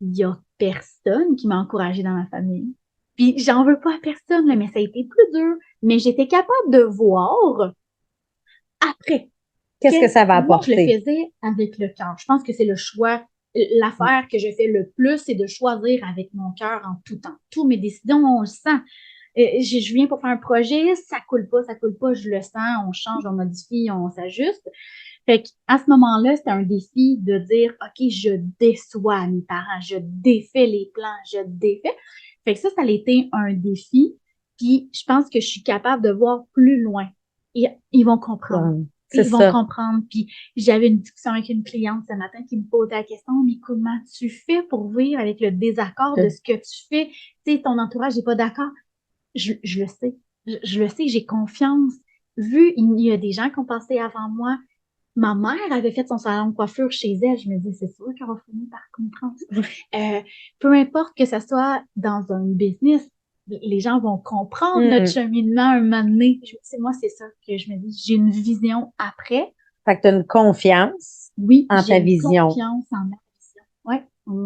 il y a personne qui m'a encouragée dans ma famille. Puis j'en veux pas à personne, là, mais ça a été plus dur. Mais j'étais capable de voir après. Qu'est-ce que ça va apporter? Moi, je le faisais avec le cœur. Je pense que c'est le choix. L'affaire que je fais le plus, c'est de choisir avec mon cœur en tout temps. Toutes mes décisions, on le sent. Je viens pour faire un projet, ça coule pas, je le sens, on change, on modifie, on s'ajuste. Fait qu'à ce moment-là, c'était un défi de dire, OK, je déçois mes parents, je défais les plans, je défais. Fait que ça a été un défi. Puis, je pense que je suis capable de voir plus loin. Et ils vont comprendre. Ouais, Ils vont comprendre. Puis, j'avais une discussion avec une cliente ce matin qui me posait la question, mais comment tu fais pour vivre avec le désaccord de ce que tu fais? Tu sais, ton entourage n'est pas d'accord. Je le sais. Je le sais, j'ai confiance. Vu, il y a des gens qui ont passé avant moi. Ma mère avait fait son salon de coiffure chez elle. Je me dis, c'est sûr qu'elle va finir par comprendre. Peu importe que ça soit dans un business, les gens vont comprendre notre cheminement un moment donné. Moi, c'est ça que je me dis. J'ai une vision après. Fait que tu as une confiance en ta vision. J'ai une confiance en ma vision. Ouais,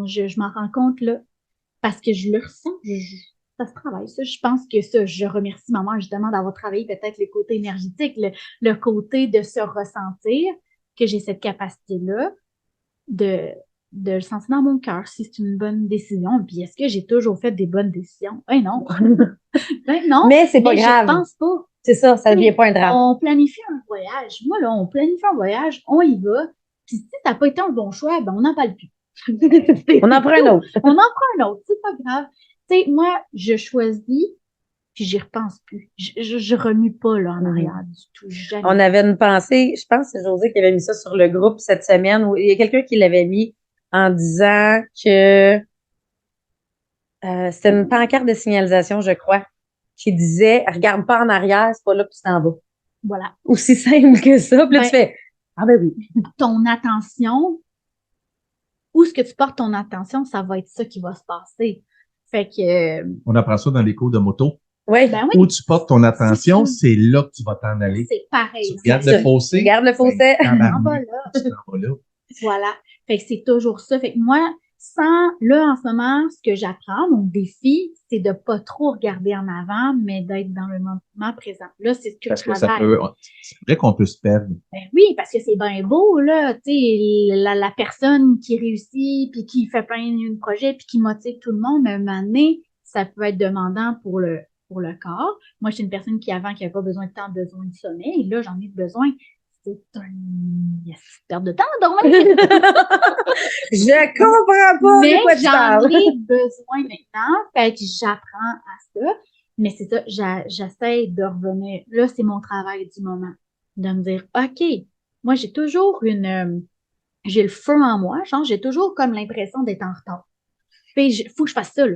je m'en rends compte là parce que je le ressens. Ça se travaille, ça. Je pense que ça, je remercie maman justement d'avoir travaillé peut-être le côté énergétique, le côté de se ressentir. que j'ai cette capacité-là de le sentir dans mon cœur si c'est une bonne décision. Puis est-ce que j'ai toujours fait des bonnes décisions? Ben non. Ben non. Mais c'est pas Mais grave. je pense pas. C'est ça devient pas un drame. On planifie un voyage. Moi, là, on planifie un voyage, on y va. Puis si ça n'a pas été un bon choix, ben on n'en parle plus. On en prend un autre. On en prend un autre, c'est pas grave. Tu sais, moi, je choisis, puis j'y repense plus. Je remue pas là en arrière du tout. Jamais. On avait une pensée, je pense que c'est José qui avait mis ça sur le groupe cette semaine, où il y a quelqu'un qui l'avait mis en disant que c'était une pancarte de signalisation, je crois, qui disait « Regarde pas en arrière, c'est pas là que tu t'en vas. Voilà. » Aussi simple que ça. Puis là, tu fais « Ah ben oui. » Ton attention, où est-ce que tu portes ton attention, ça va être ça qui va se passer. Fait que... On apprend ça dans les cours de moto. Oui. Ben oui. Où tu portes ton attention, c'est là que tu vas t'en aller. C'est pareil. Tu regardes le fossé. Regarde le fossé. En bas là. Tu t'en vas là. Voilà. Fait que c'est toujours ça. Fait que moi, là, en ce moment, ce que j'apprends, mon défi, c'est de pas trop regarder en avant, mais d'être dans le moment présent. Là, c'est ce que Parce je que ça travaille. peut, c'est vrai qu'on peut se perdre. Ben oui, parce que c'est bien beau, là, tu sais, la personne qui réussit, puis qui fait plein de projets, puis qui motive tout le monde, mais à un moment donné, ça peut être demandant pour le corps. Moi, je suis une personne qui, avant, qui n'avait pas besoin de temps, besoin de sommeil, et là, j'en ai besoin. C'est une perte de temps à dormir. Je comprends pas Mais de quoi tu j'en parles. ai besoin maintenant, fait que j'apprends à ça. Mais c'est ça, j'essaie de revenir. Là, c'est mon travail du moment. De me dire, OK, moi, j'ai toujours j'ai le feu en moi, genre, j'ai toujours comme l'impression d'être en retard. Puis, faut que je fasse ça, là.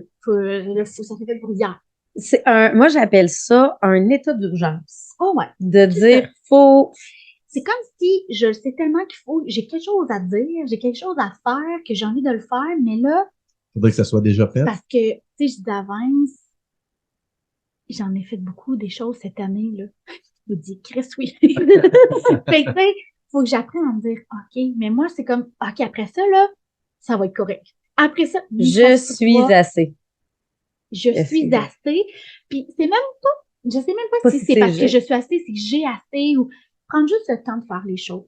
Ça fait le brouillard. Moi, j'appelle ça un état d'urgence. Oh ouais. De dire, faut. C'est comme si je sais tellement j'ai quelque chose à dire, j'ai quelque chose à faire, que j'ai envie de le faire, mais là, Faudrait que ça soit déjà fait. parce que, tu sais, je dis d'avance, j'en ai fait beaucoup des choses cette année, là. Je vous dis, Chris, oui. Fait que, tu sais, faut que j'apprenne à me dire, OK, mais moi, c'est comme, OK, après ça, là, ça va être correct. Après ça, Je suis assez. Je suis assez. Puis c'est même pas, je sais même pas si c'est parce que je suis assez, c'est que j'ai assez ou prendre juste le temps de faire les choses,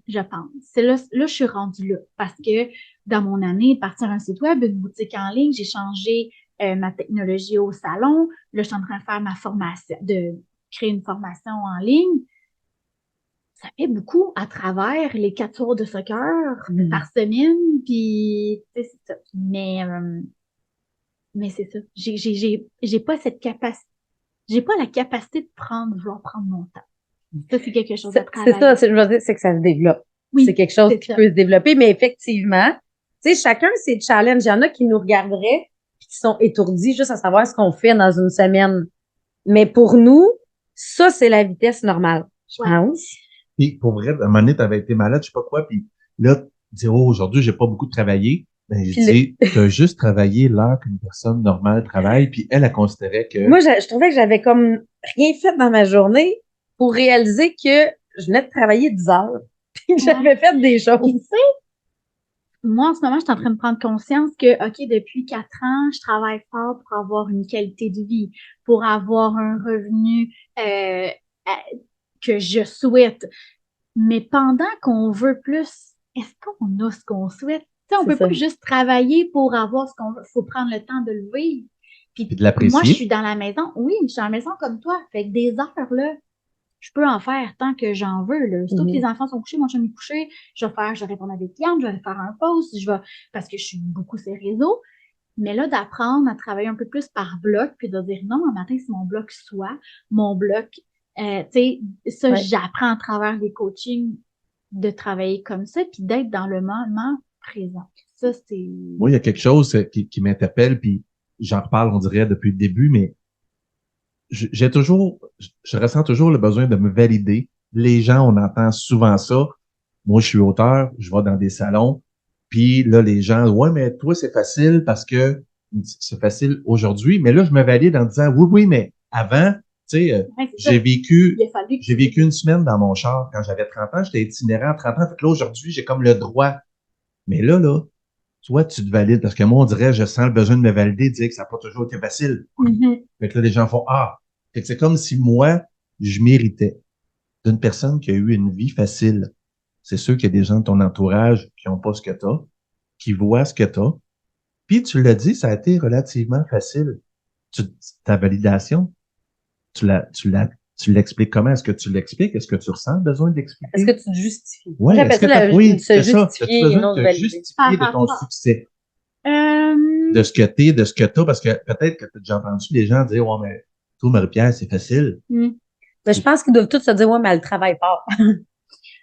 je pense. C'est là, je suis rendue là. Parce que dans mon année, de partir un site web, une boutique en ligne, j'ai changé ma technologie au salon. Là, je suis en train de faire ma formation, de créer une formation en ligne. Ça fait beaucoup à travers les 4 soirs de soccer par semaine, puis c'est ça. Mais c'est ça. J'ai pas cette capacité. J'ai pas la capacité de je vais prendre mon temps. Ça, c'est quelque chose à travailler. C'est ça, je veux dire, c'est que ça se développe. Oui, c'est quelque chose qui peut se développer, mais effectivement, tu sais, chacun ses challenges. Il y en a qui nous regarderaient et qui sont étourdis juste à savoir ce qu'on fait dans une semaine. Mais pour nous, ça, c'est la vitesse normale, je pense. Puis, pour vrai, à un moment donné, t'avais été malade, je sais pas quoi, puis là, tu dis, oh, aujourd'hui, j'ai pas beaucoup travaillé. Ben, je dis, t'as juste travaillé l'heure qu'une personne normale travaille, puis elle considérait que... Moi, je trouvais que j'avais comme rien fait dans ma journée pour réaliser que je venais de travailler 10 heures, puis que j'avais fait des choses. Tu sais, moi, en ce moment, je suis en train de prendre conscience que, OK, depuis 4 ans, je travaille fort pour avoir une qualité de vie, pour avoir un revenu que je souhaite. Mais pendant qu'on veut plus, est-ce qu'on a ce qu'on souhaite? Tu sais, on peut pas juste travailler pour avoir ce qu'on veut. Il faut prendre le temps de le vivre. Puis de l'apprécier. Moi, je suis dans la maison. Oui, je suis dans la maison comme toi. Fait que des heures, là, je peux en faire tant que j'en veux, là. Surtout que les enfants sont couchés, mon chum est couché. Je vais répondre à des clients, je vais faire un post, parce que je suis beaucoup sur les réseaux. Mais là, d'apprendre à travailler un peu plus par bloc, puis de dire non, un matin, c'est mon bloc soit, mon bloc, tu sais, ça, j'apprends à travers les coachings de travailler comme ça, puis d'être dans le moment présent. Ça, c'est... Moi, il y a quelque chose qui m'interpelle, puis j'en reparle, on dirait, depuis le début, mais je ressens toujours le besoin de me valider. Les gens, on entend souvent ça. Moi, je suis auteur, je vais dans des salons, puis là, les gens, ouais, mais toi, c'est facile parce que c'est facile aujourd'hui. Mais là, je me valide en disant, oui, mais avant, tu sais, j'ai vécu une semaine dans mon char. Quand j'avais 30 ans, j'étais itinérant à 30 ans. Fait que là, aujourd'hui, j'ai comme le droit. Mais là, toi, tu te valides. Parce que moi, on dirait, je sens le besoin de me valider, de dire que ça n'a pas toujours été facile. Fait que là, les gens font, fait que c'est comme si moi, je méritais d'une personne qui a eu une vie facile. c'est sûr qu'il y a des gens de ton entourage qui n'ont pas ce que tu as, qui voient ce que tu as. Puis tu l'as dit, ça a été relativement facile. Ta validation, tu l'expliques comment? Est-ce que tu l'expliques? Est-ce que tu ressens le besoin d'expliquer? Est-ce que tu te justifies? Ouais, J'appelle est-ce que ça oui, se c'est ça. justifier As-tu et besoin non de de te valider? justifier de ton succès, de ce que t'es, de ce que t'as, parce que peut-être que tu as déjà entendu les gens dire, ouais, mais toi, Marie-Pierre, c'est facile. Mais je pense qu'ils doivent tous se dire, ouais, mais elle travaille fort.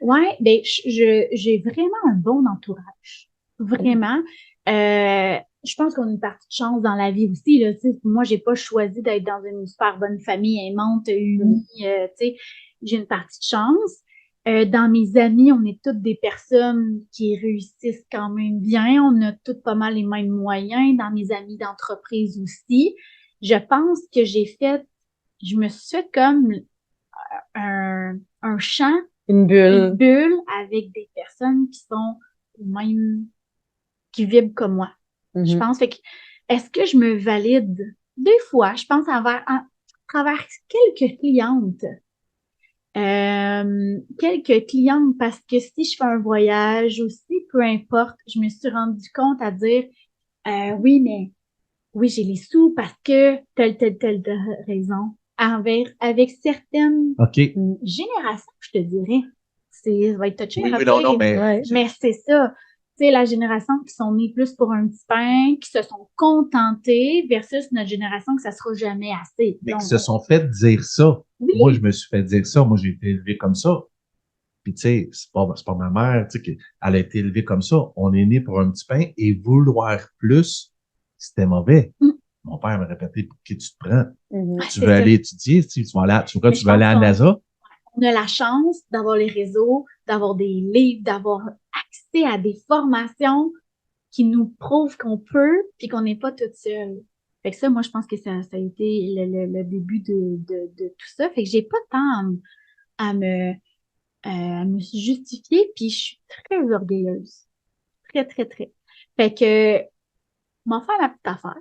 Ouais, ben j'ai vraiment un bon entourage. Vraiment. Je pense qu'on a une partie de chance dans la vie aussi. Là, tu sais. Moi, j'ai pas choisi d'être dans une super bonne famille aimante, unie. Tu sais, j'ai une partie de chance. Dans mes amis, on est toutes des personnes qui réussissent quand même bien. On a toutes pas mal les mêmes moyens. Dans mes amis d'entreprise aussi. Je pense que je me suis fait comme un champ, Une une bulle. bulle avec des personnes qui sont même, qui vibrent comme moi. Je pense, fait que, est-ce que je me valide? Des fois, je pense à travers quelques clientes. Quelques clientes, parce que si je fais un voyage aussi, peu importe, je me suis rendu compte à dire, oui, mais oui, j'ai les sous parce que telle raison. Avec certaines OK. générations, je te dirais. Ça va être touché Oui, à oui, non, non, Ouais. mais c'est ça. Tu sais, la génération qui sont nés plus pour un petit pain, qui se sont contentés versus notre génération que ça sera jamais assez. Mais Donc, qui se sont fait dire ça. oui, Moi, je me suis fait dire ça. Moi, j'ai été élevé comme ça. Puis, tu sais, c'est pas ma mère, tu sais, elle a été élevée comme ça. On est né pour un petit pain et vouloir plus, c'était mauvais. Mm. Mon père me répétait, pour qui tu te prends? ouais, Tu c'est veux ça. aller étudier, tu vas aller, tu Mais tu je veux aller pense à NASA? on a la chance d'avoir les réseaux, d'avoir des livres, d'avoir accès à des formations qui nous prouvent qu'on peut puis qu'on n'est pas toute seule. Fait que ça, moi, je pense que ça a été le début de tout ça. Fait que j'ai pas tant à me justifier puis je suis très orgueilleuse. Très, très, très. Fait que, m'en faire ma petite affaire.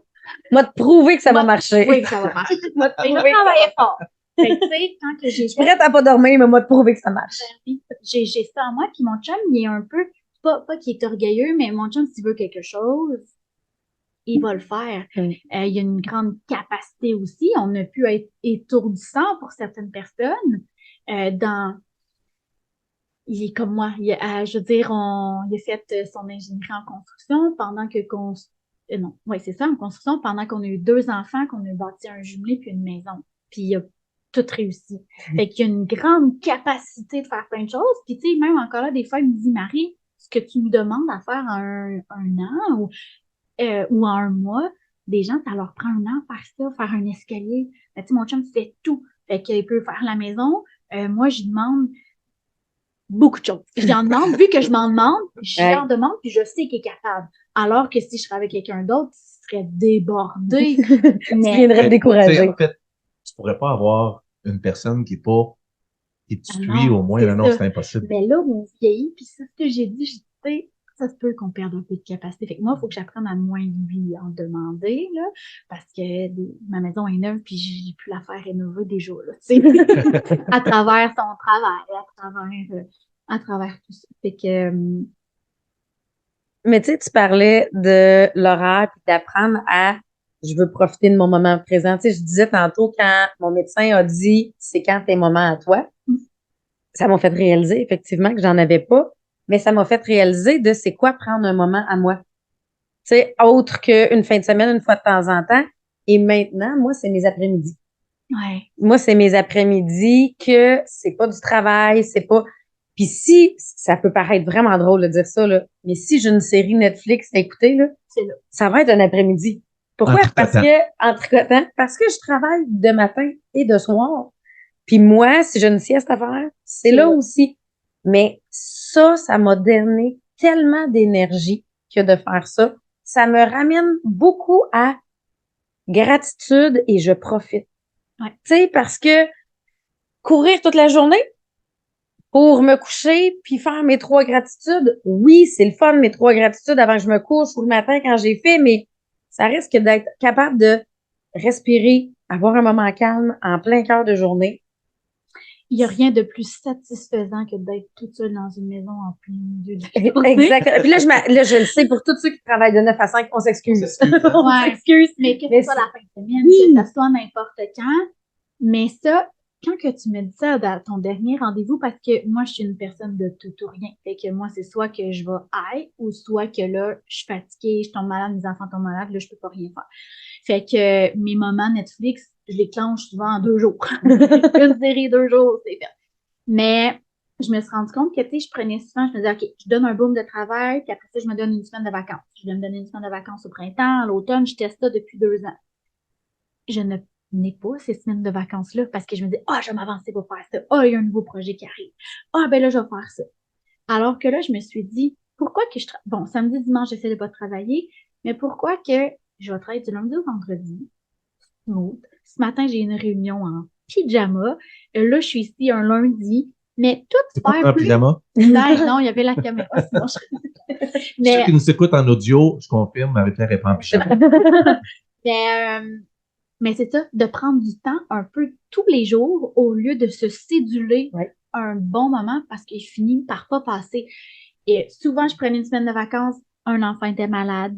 M'a te prouver que ça va Moi, marcher. oui, que ça va marcher. M'a te Fait que je prouver que ça travaillais va fort. Fait que, tu sais, quand que j'ai Je suis prête à pas dormir, mais m'a te prouver que ça marche. j'ai ça en moi, puis mon chum, il est un peu, pas qu'il est orgueilleux, mais mon chum, s'il veut quelque chose, il va le faire. Mm. Il y a une grande capacité aussi. On a pu être étourdissant pour certaines personnes. Il est comme moi. Je veux dire, il a fait son ingénierie en construction pendant que non, oui, c'est ça, en construction, pendant qu'on a eu 2 enfants, qu'on a bâti un jumelé puis une maison. Puis il a tout réussi. Fait qu'il y a une grande capacité de faire plein de choses. Puis tu sais, même encore là, des fois, il me dit, Marie, ce que tu me demandes à faire en un an ou en un mois, des gens, ça leur prend un an faire ça, faire un escalier. Ben, tu sais, mon chum fait tout. Fait qu'il peut faire la maison. Moi, je demande beaucoup de choses. J'en demande, vu que je m'en demande, j'en demande, puis je sais qu'il est capable. Alors que si je serais avec quelqu'un d'autre, il serait débordé. Tu Mais viendrais Tu sais, décourager. en fait, tu pourrais pas avoir une personne qui est pas, qui te ah suit non, au moins. c'est Non, ça. c'est impossible. Mais là, on vieillit, puis c'est ce que j'ai dit, tu sais, ça se peut qu'on perde un peu de capacité. Fait que moi, il faut que j'apprenne à moins lui en demander, là, parce que ma maison est neuve, puis j'ai pu la faire rénover déjà, là, tu sais, à travers son travail, à travers tout ça. Fait que, Mais tu sais, tu parlais de l'horaire puis d'apprendre à je veux profiter de mon moment présent. Tu sais, je disais tantôt quand mon médecin a dit c'est quand tes moments à toi, ça m'a fait réaliser effectivement que j'en avais pas, mais ça m'a fait réaliser de c'est quoi prendre un moment à moi. Tu sais, autre qu'une fin de semaine, une fois de temps en temps. Et maintenant, moi, c'est mes après-midi. ouais. Moi, c'est mes après-midi que c'est pas du travail, c'est pas. Puis si, ça peut paraître vraiment drôle de dire ça, là, mais si j'ai une série Netflix à écouter, là, C'est là. ça va être un après-midi. Pourquoi? Parce que, en tricotant, parce que je travaille de matin et de soir. Puis moi, si j'ai une sieste à faire, c'est là aussi. Mais ça m'a donné tellement d'énergie que de faire ça. Ça me ramène beaucoup à gratitude et je profite. Ouais. Tu sais, parce que courir toute la journée pour me coucher puis faire mes 3 gratitudes, oui, c'est le fun, mes 3 gratitudes avant que je me couche ou le matin quand j'ai fait, mais ça risque d'être capable de respirer, avoir un moment calme en plein cœur de journée. Il n'y a rien de plus satisfaisant que d'être toute seule dans une maison en plein milieu de la journée. Exact. Puis là, je le sais, pour tous ceux qui travaillent de 9 à 5, on s'excuse. On Ouais. s'excuse. Mais que Mais ce soit la fin de semaine, Oui. que ce soit n'importe quand. Mais ça, quand que tu me dis ça dans ton dernier rendez-vous, parce que moi, je suis une personne de tout ou rien. Fait que moi, c'est soit que je vais ou soit que là, je suis fatiguée, je tombe malade, mes enfants tombent malades, là, je peux pas rien faire. Fait que mes moments Netflix, je les clenche souvent en 2 jours. Une série, 2 jours, c'est fait. Mais je me suis rendu compte que, tu sais, je prenais souvent, je me disais, OK, je donne un boom de travail, puis après ça, je me donne une semaine de vacances. Je vais me donner une semaine de vacances au printemps, à l'automne, je teste ça depuis 2 ans. Je n'ai pas ces semaines de vacances-là parce que je me dis, je vais m'avancer pour faire ça. Il y a un nouveau projet qui arrive. Ben là, je vais faire ça. Alors que là, je me suis dit, pourquoi que bon, samedi, dimanche, j'essaie de pas travailler, mais pourquoi que je vais travailler du lundi au vendredi? Smooth. Ce matin, j'ai une réunion en pyjama. Là, je suis ici un lundi. Mais tout C'est pas faire un plus. pyjama? Non, il y avait la caméra, sinon je Ceux Mais, qui nous écoutent en audio, je confirme, Marie-Pierre est pas en pyjama. mais c'est ça, de prendre du temps un peu tous les jours au lieu de se céduler Ouais. un bon moment parce qu'il finit par pas passer. Et souvent, je prenais une semaine de vacances, un enfant était malade.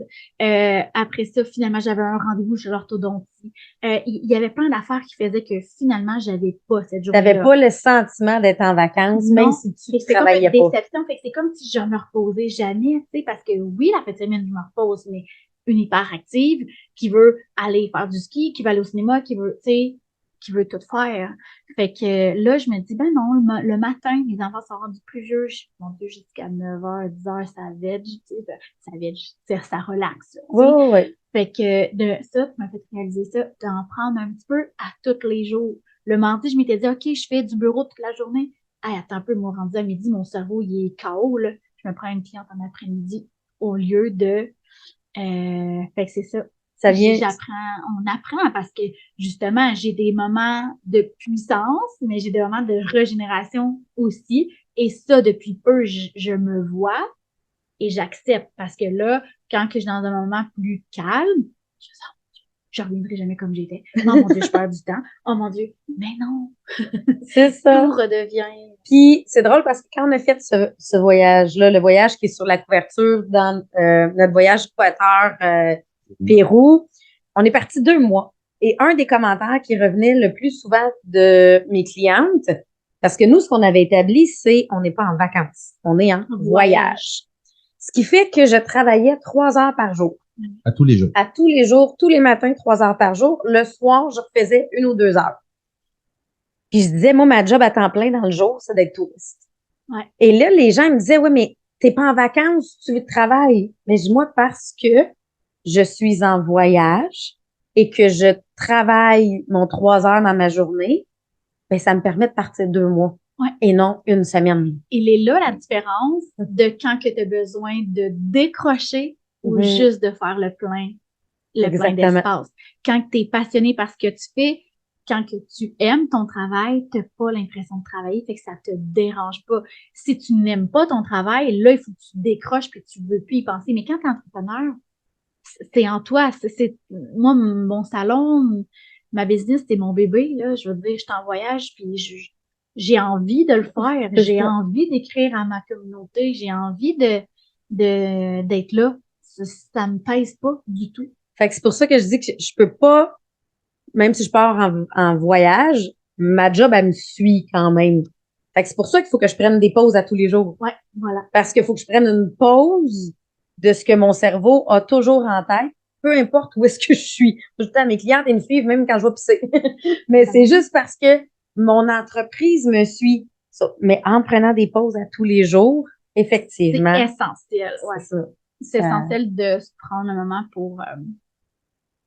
Après ça, finalement, j'avais un rendez-vous chez l'orthodontie. Il y avait plein d'affaires qui faisaient que finalement, j'avais pas cette journée-là. T'avais pas le sentiment d'être en vacances, Non. même si tu C'est comme travaillais une pas. déception. Fait que c'est comme si je me reposais jamais, tu sais, parce que oui, la fin de semaine, je me repose, mais une hyperactive qui veut aller faire du ski, qui veut aller au cinéma, qui veut, tu sais, qui veut tout faire. Fait que là, je me dis, ben non, le matin, les enfants sont rendus plus vieux. Mon Dieu, jusqu'à 9h, 10h, ça veg, tu sais, ça veg, ça relaxe, tu sais. Ouais. Fait que de ça, tu m'as fait réaliser ça, d'en prendre un petit peu à tous les jours. Le mardi, je m'étais dit, OK, je fais du bureau toute la journée. Hey, attends un peu, moi, rendu à midi, mon cerveau, il est KO, là. Je me prends une cliente en après-midi au lieu de... fait que c'est ça. Ça vient. On apprend parce que, justement, j'ai des moments de puissance, mais j'ai des moments de régénération aussi. Et ça, depuis peu, je me vois et j'accepte parce que là, quand que je suis dans un moment plus calme, je me sens, je reviendrai jamais comme j'étais. Oh mon Dieu, je perds du temps. Oh mon Dieu, mais non. C'est ça. Tout redevient. Puis c'est drôle parce que quand on a fait ce voyage-là, le voyage qui est sur la couverture dans notre voyage Équateur-Pérou, on est parti 2 mois. Et un des commentaires qui revenait le plus souvent de mes clientes, parce que nous, ce qu'on avait établi, c'est on n'est pas en vacances, on est en voyage. Ce qui fait que je travaillais 3 heures par jour. À tous les jours. À tous les jours, tous les matins, 3 heures par jour. Le soir, je refaisais 1 ou 2 heures. Puis je disais, moi, ma job à temps plein dans le jour, c'est d'être touriste. Ouais. Et là, les gens me disaient, ouais, mais t'es pas en vacances, tu travailles. Mais je dis, moi, parce que je suis en voyage et que je travaille mon 3 heures dans ma journée, ben, ça me permet de partir 2 mois. Ouais. Et non 1 semaine. Il est là la différence de quand que tu as besoin de décrocher ou juste de faire le plein d'espace. Quand tu es passionné par ce que tu fais, quand que tu aimes ton travail, tu n'as pas l'impression de travailler, fait que ça te dérange pas. Si tu n'aimes pas ton travail, là, il faut que tu décroches puis tu veux plus y penser. Mais quand tu es entrepreneur, c'est en toi. Moi, mon salon, ma business, c'est mon bébé. Là. Je veux dire, je suis en voyage puis j'ai envie de le faire. J'ai envie d'écrire à ma communauté. J'ai envie d'être là. Ça me pèse pas du tout. Fait que c'est pour ça que je dis que je peux pas, même si je pars en voyage, ma job, elle me suit quand même. Fait que c'est pour ça qu'il faut que je prenne des pauses à tous les jours. Ouais, voilà. Parce qu'il faut que je prenne une pause de ce que mon cerveau a toujours en tête, peu importe où est-ce que je suis. Tout le temps, mes clientes, ils me suivent même quand je vais pisser. Mais c'est juste parce que mon entreprise me suit. Mais en prenant des pauses à tous les jours, effectivement. C'est essentiel. Ouais. C'est essentiel de se prendre un moment pour...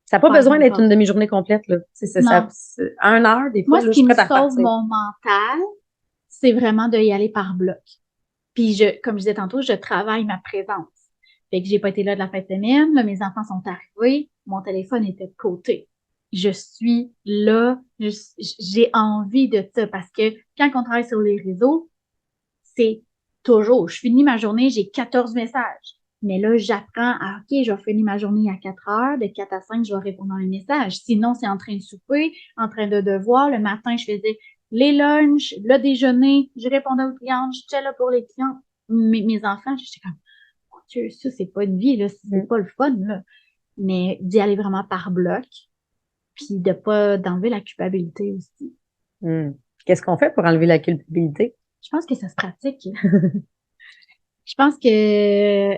ça n'a pas besoin d'être une demi-journée complète, là. C'est 1 heure, des fois, moi, là, ce qui me sauve mon mental, c'est vraiment d'y aller par bloc. Puis, comme je disais tantôt, je travaille ma présence. Fait que j'ai pas été là de la fin de semaine. Là, mes enfants sont arrivés. Mon téléphone était de côté. Je suis là. J'ai envie de ça parce que quand on travaille sur les réseaux, c'est toujours, je finis ma journée, j'ai 14 messages. Mais là, j'apprends à, OK, je vais finir ma journée à 4 heures. De 4 à 5, je vais répondre à un message. Sinon, c'est en train de souper, en train de devoir. Le matin, je faisais les lunchs, le déjeuner, je répondais aux clients, j'étais là pour les clients. Mes enfants, j'étais comme, mon Dieu, ça, c'est pas une vie, là, c'est pas le fun, là. Mais d'y aller vraiment par bloc, puis d'enlever la culpabilité aussi. Qu'est-ce qu'on fait pour enlever la culpabilité? Je pense que ça se pratique. Je pense que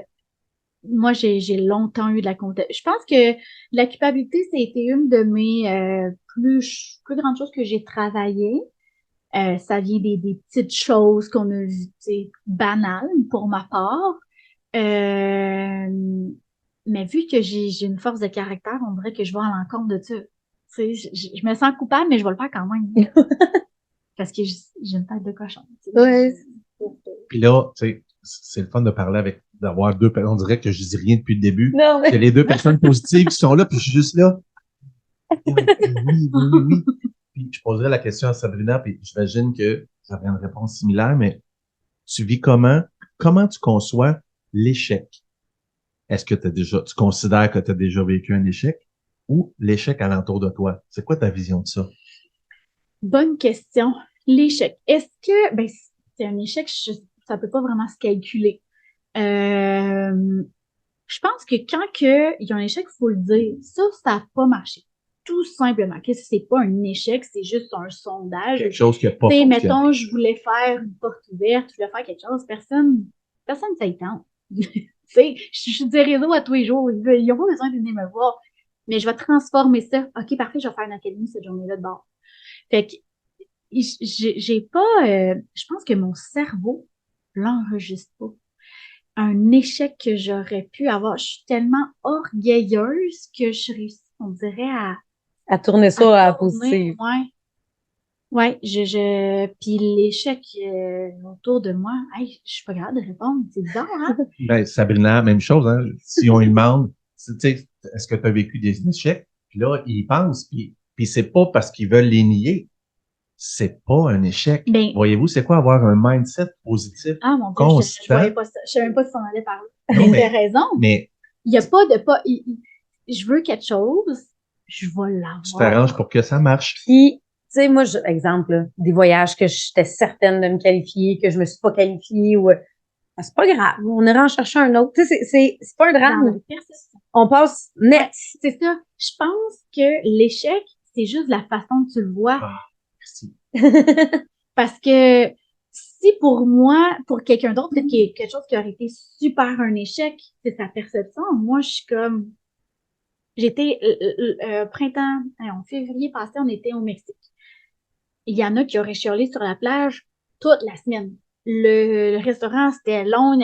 moi, j'ai longtemps eu de la culpabilité. Je pense que la culpabilité, ça a été une de mes plus grandes choses que j'ai travaillées. Ça vient des petites choses qu'on a vues, tu sais, banales pour ma part. Mais vu que j'ai une force de caractère, on dirait que je vais à l'encontre de ça. Tu sais, je me sens coupable, mais je vais le faire quand même. Parce que j'ai une tête de cochon. Tu sais. Ouais. Puis là, tu sais, c'est le fun de parler d'avoir deux personnes. On dirait que je dis rien depuis le début. Non, mais... C'est les deux personnes positives qui sont là, puis je suis juste là. Oui. Puis je poserai la question à Sabrina, puis j'imagine que j'aurai une réponse similaire, mais tu vis comment tu conçois l'échec? Est-ce que tu considères que tu as déjà vécu un échec ou l'échec alentour de toi? C'est quoi ta vision de ça? Bonne question. L'échec. Est-ce que, ben, c'est un échec, ça peut pas vraiment se calculer. Je pense que quand il y a un échec, faut le dire. Ça n'a pas marché. Tout simplement. Qu'est-ce que c'est pas un échec, c'est juste un sondage. Quelque chose qui n'a pas Tu sais, fonctionné. mettons, je voulais faire une porte ouverte, je voulais faire quelque chose, personne ça y tente. Tu sais, je suis des réseaux à tous les jours, ils n'ont pas besoin de venir me voir. Mais je vais transformer ça. OK, parfait, je vais faire une académie cette journée-là de bord. Fait que j'ai pas, je pense que mon cerveau l'enregistre pas. Un échec que j'aurais pu avoir. Je suis tellement orgueilleuse que je réussis, on dirait, À tourner ça à tourner. positif. Ouais, puis l'échec autour de moi, hey, je suis pas capable de répondre. C'est bizarre, hein? Ben, Sabrina, même chose, hein. Si on lui demande, tu sais, est-ce que tu as vécu des échecs? Puis là, ils pensent, puis c'est pas parce qu'ils veulent les nier. C'est pas un échec. Ben, Voyez-vous, c'est quoi avoir un mindset positif ah mon Dieu, je constant? voyais pas ça. Je savais même pas si on allait parler. Non, Mais t'as raison. Mais Il y a pas de pas. Je veux quelque chose, je vais tu l'avoir. t'arranges pour que ça marche. Puis, tu sais, moi, exemple, là, des voyages que j'étais certaine de me qualifier, que je me suis pas qualifiée ou... Ben, c'est pas grave, on ira en chercher un autre. Tu sais, c'est pas un Dans drame. la perception. On passe net. C'est ça. Je pense que l'échec, c'est juste la façon que tu le vois. Ah, merci. Parce que si pour moi, pour quelqu'un d'autre, peut-être qu'il y a quelque chose qui aurait été super un échec, c'est sa perception. Moi, je suis comme... J'étais printemps, en février passé, on était au Mexique. Il y en a qui auraient chialé sur la plage toute la semaine. Le restaurant, c'était long.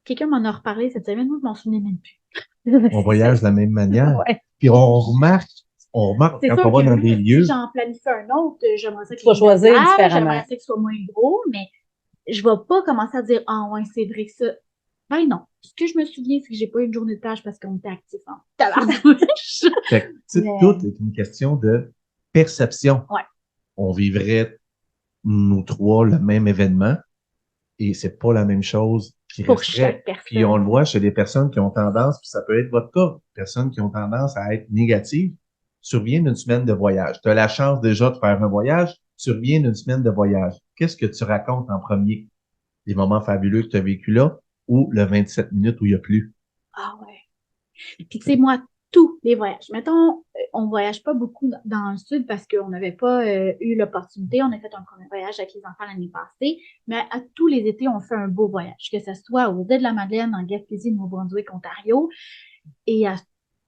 Quelqu'un m'en a reparlé cette semaine, moi, je m'en souvenais même plus. On voyage de la même manière. Ouais. Puis on remarque C'est quand sûr on va que dans des lieux. si j'en planifie un autre, j'aimerais ça Tu vas choisir différemment. j'aimerais ça qu'il soit moins gros, mais je vais pas commencer à dire, ah ouais, c'est vrai que ça. Ben non. Ce que je me souviens, c'est que j'ai pas eu une journée de plage parce qu'on était actifs en tabarnouche. Fait que, tu sais, Mais- tout est une question de perception. Ouais. On vivrait, nous trois, le même événement et c'est pas la même chose qui Pour resterait. chaque personne. Puis on le voit chez des personnes qui ont tendance, puis ça peut être votre cas, personnes qui ont tendance à être négatives, tu reviens d'une semaine de voyage. Tu as la chance déjà de faire un voyage, tu reviens d'une semaine de voyage. Qu'est-ce que tu racontes en premier? Les moments fabuleux que tu as vécu là ou le 27 minutes où il n'y a plus? Ah ouais. Puis tu sais, moi, tous les voyages. Mettons, on voyage pas beaucoup dans le sud parce qu'on n'avait pas eu l'opportunité. On a fait un premier voyage avec les enfants l'année passée, mais à tous les étés, on fait un beau voyage, que ce soit aux Îles-de-la-Madeleine, en Gaspésie, Nouveau-Brunswick, Ontario. Et à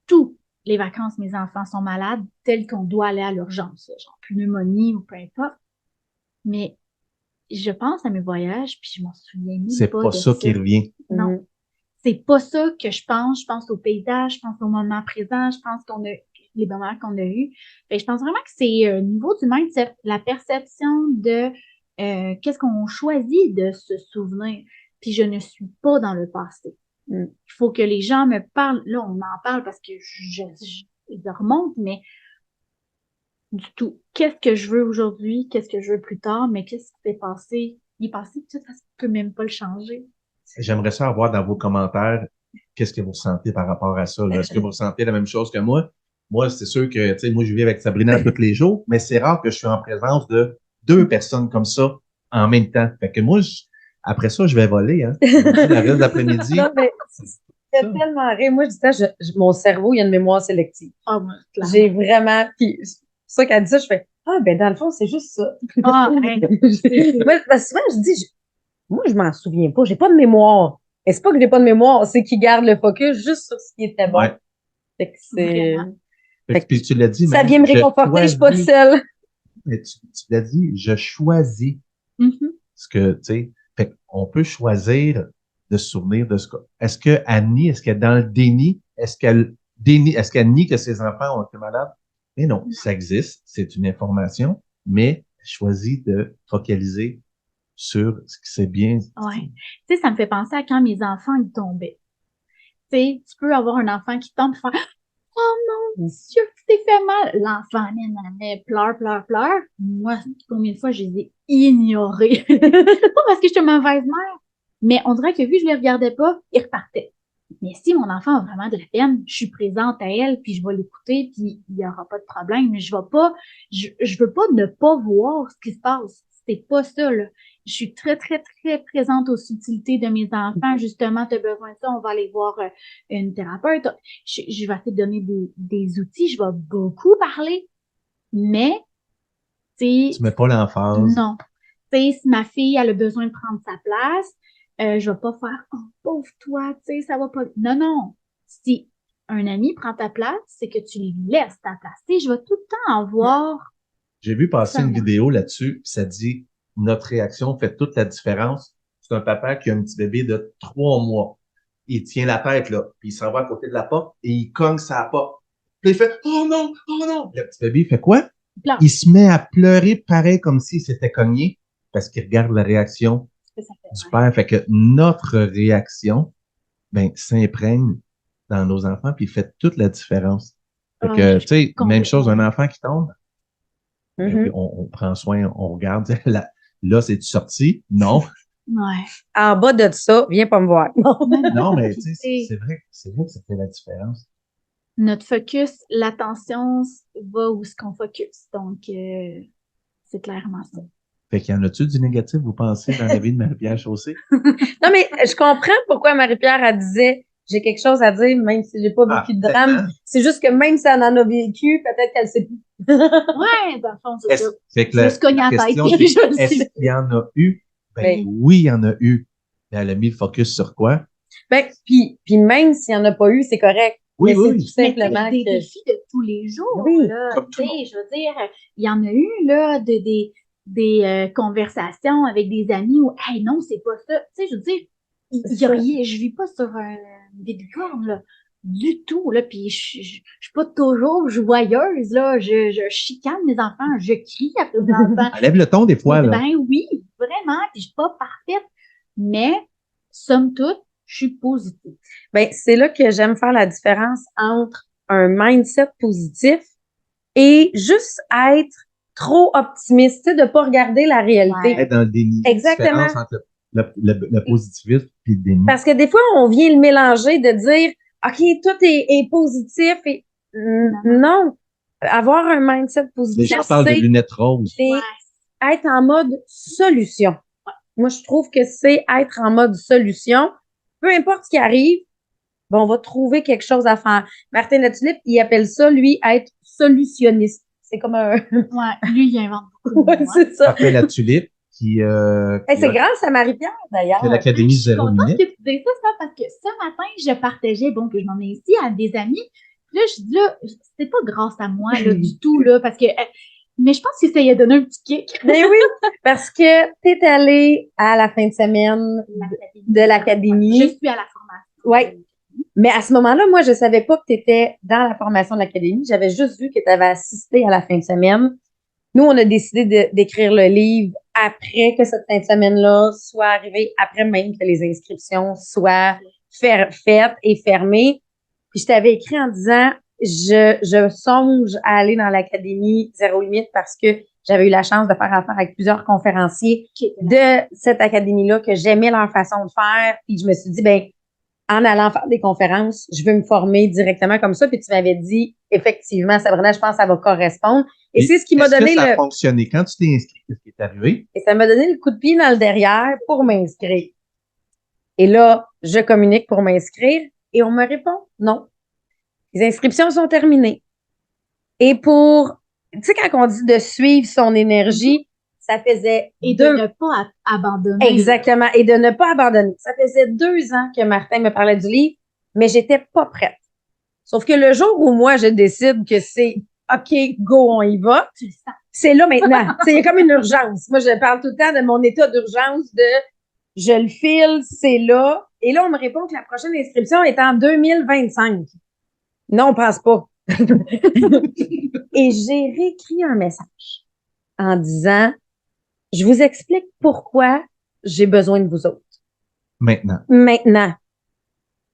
tous les vacances, mes enfants sont malades, tels qu'on doit aller à l'urgence, genre pneumonie ou peu importe. Mais je pense à mes voyages, puis je m'en souviens même C'est pas pas de ça qui revient. Non. C'est pas ça que je pense. Je pense au paysage, je pense au moment présent, je pense qu'on a les moments qu'on a eus. Fait que je pense vraiment que c'est au niveau du mindset, la perception de qu'est-ce qu'on choisit de se souvenir. Puis je ne suis pas dans le passé. Il faut que les gens me parlent. Là, on en parle parce que je remonte, mais du tout. Qu'est-ce que je veux aujourd'hui? Qu'est-ce que je veux plus tard? Mais qu'est-ce qui s'est passé? Il est passé, ça peut même pas le changer. J'aimerais ça avoir dans vos commentaires qu'est-ce que vous ressentez par rapport à ça. Là. Est-ce que vous ressentez la même chose que moi? moi, c'est sûr que, tu sais, moi, je vis avec Sabrina tous les jours, mais c'est rare que je suis en présence de 2 personnes comme ça en même temps. Fait que moi, après ça, je vais voler, hein. La reste d'après-midi. Non, mais c'est tellement rire. Moi, je dis ça, mon cerveau, il y a une mémoire sélective. Ah, moi, clairement. J'ai vraiment, puis c'est pour ça qu'elle dit ça, je fais, ah, ben, dans le fond, c'est juste ça. Ah, hein. Moi, parce que souvent, je dis, moi, je m'en souviens pas, j'ai pas de mémoire. Et c'est pas que j'ai pas de mémoire, c'est qu'il garde le focus juste sur ce qui était bon. Ouais. Fait que c'est, Vraiment. Fait que, puis tu l'as dit, ça même, vient me réconforter, je suis pas choisis- seule. mais tu l'as dit, je choisis Mhm. ce que, tu sais, fait qu'on peut choisir de se souvenir de ce que, est-ce que Annie, est-ce qu'elle est dans le déni? Est-ce qu'elle nie que ses enfants ont été malades? Mais non, ça existe, c'est une information, mais elle choisit de focaliser sur ce qui s'est bien. Ouais. Tu sais, ça me fait penser à quand mes enfants, ils tombaient. Tu sais, tu peux avoir un enfant qui tombe et faire « Oh mon Dieu, tu t'es fait mal! » L'enfant, elle pleure, pleure, pleure. Moi, combien de fois je les ai ignorés? Pas parce que je suis une mauvaise mère, mais on dirait que vu que je les regardais pas, ils repartaient. Mais si mon enfant a vraiment de la peine, je suis présente à elle, puis je vais l'écouter, puis il y aura pas de problème. Mais je veux pas ne pas voir ce qui se passe. C'est pas ça, là. Je suis très, très, très présente aux subtilités de mes enfants. Justement, tu as besoin de ça, on va aller voir une thérapeute. Je vais essayer de donner des outils. Je vais beaucoup parler, mais, tu sais, Tu mets pas l'emphase. non. Tu sais, si ma fille, elle a besoin de prendre sa place, je vais pas faire, oh, pauvre toi, tu sais, ça va pas. Non, non. Si un ami prend ta place, c'est que tu lui laisses ta place. Tu sais, je vais tout le temps avoir J'ai vu passer ça. une vidéo là-dessus, puis ça dit notre réaction fait toute la différence. C'est un papa qui a un petit bébé de 3 mois. Il tient la tête, là, puis il s'en va à côté de la porte et il cogne sa porte. Puis il fait oh non, oh non. Le petit bébé il fait quoi? Pleure. Il se met à pleurer pareil comme s'il s'était cogné parce qu'il regarde la réaction C'est ce que ça fait, du ouais. père. Fait que notre réaction, ben, s'imprègne dans nos enfants puis fait toute la différence. Fait Ah, que, je tu sais, même complètement. chose, un enfant qui tombe, ben oui, Mhm. on prend soin, on regarde. Là, c'est-tu sorti? Non. Ouais. En bas de ça, viens pas me voir. Non. Non, mais Puis, tu sais, tu sais, c'est vrai que ça fait la différence. notre focus, l'attention va où ce qu'on focus. Donc, c'est clairement ça. Fait qu'il y en a-tu du négatif, vous pensez, dans la vie de Marie-Pierre Chaussé? Non, mais je comprends pourquoi Marie-Pierre, elle disait, j'ai quelque chose à dire, même si j'ai pas vécu de drame. tellement. C'est juste que même si elle en a vécu, peut-être qu'elle sait plus. Ouais, dans le fond, c'est ça. Fait que Je me suis cognée la à la tête, question, puis c'est, je le est-ce sais. qu'il y en a eu? Ben Ben. oui, il y en a eu. Mais elle a mis le focus sur quoi? Ben, puis même s'il n'y en a pas eu, c'est correct. Oui, mais oui. c'est tout Mais tu sais, simplement des que. défis de tous les jours, Oui, là. comme Tu tout le sais, je veux dire, il y en a eu, là, des conversations avec des amis où, hey, non, c'est pas ça. Tu sais, je veux dire, je vis pas sur un bibicorne, là. Du tout, là. Puis je suis pas toujours joyeuse, là. Je chicane mes enfants, je crie après mes enfants. Enlève le ton des fois, là. Ben oui, vraiment. Puis je suis pas parfaite. Mais, somme toute, je suis positive. ben, c'est là que j'aime faire la différence entre un mindset positif et juste être trop optimiste, tu sais, de pas regarder la réalité. Ouais. Être dans le déni. Exactement. Différence entre le positivisme et le déni. Parce que des fois, on vient le mélanger de dire, OK, tout est positif et non. Avoir un mindset Les positif, gens parlent de c'est lunettes roses. c'est Ouais. être en mode solution. Moi, je trouve que c'est être en mode solution. Peu importe ce qui arrive, ben, on va trouver quelque chose à faire. Martin Latulippe, il appelle ça, lui, être solutionniste. C'est comme un... Ouais, lui, il invente beaucoup de Ouais, mots, hein. c'est ça. Après la tulipe, qui Hey, c'est grâce à Marie-Pierre, d'ailleurs. fait l'Académie Je suis Zéro contente Limite. que tu dises ça, parce que ce matin, je partageais, bon, que je m'en ai ici à des amis. Puis là, je dis là, c'est pas grâce à moi, là, du tout, là, parce que, mais je pense que ça y a donné un petit kick. Ben oui, parce que t'es allé à la fin de semaine de l'Académie. Je suis à la formation. Ouais. Mais à ce moment-là, moi, je savais pas que tu étais dans la formation de l'Académie. J'avais juste vu que tu avais assisté à la fin de semaine. Nous, on a décidé d'écrire le livre après que cette fin de semaine-là soit arrivée, après même que les inscriptions soient faites et fermées. Puis je t'avais écrit en disant, je songe à aller dans l'Académie Zéro Limite parce que j'avais eu la chance de faire affaire avec plusieurs conférenciers de cette académie-là, que j'aimais leur façon de faire. Puis je me suis dit, ben, en allant faire des conférences, je veux me former directement comme ça. Puis tu m'avais dit, effectivement, Sabrina, je pense que ça va correspondre. Et c'est ce qui m'a donné Est-ce que ça a fonctionné? Quand tu t'es inscrit, qu'est-ce qui est arrivé? Et ça m'a donné le coup de pied dans le derrière pour m'inscrire. Et là, je communique pour m'inscrire et on me répond non. Les inscriptions sont terminées. Et pour, tu sais, quand on dit de suivre son énergie, ça faisait Et de ne pas abandonner. Exactement. Et de ne pas abandonner. Ça faisait 2 ans que Martin me parlait du livre, mais j'étais pas prête. Sauf que le jour où moi, je décide que c'est OK, go, on y va, Tu le sens. c'est là maintenant. Il y a comme une urgence. Moi, je parle tout le temps de mon état d'urgence de je le file, c'est là. Et là, on me répond que la prochaine inscription est en 2025. Non, on pense pas. Et j'ai réécrit un message en disant, je vous explique pourquoi j'ai besoin de vous autres. Maintenant.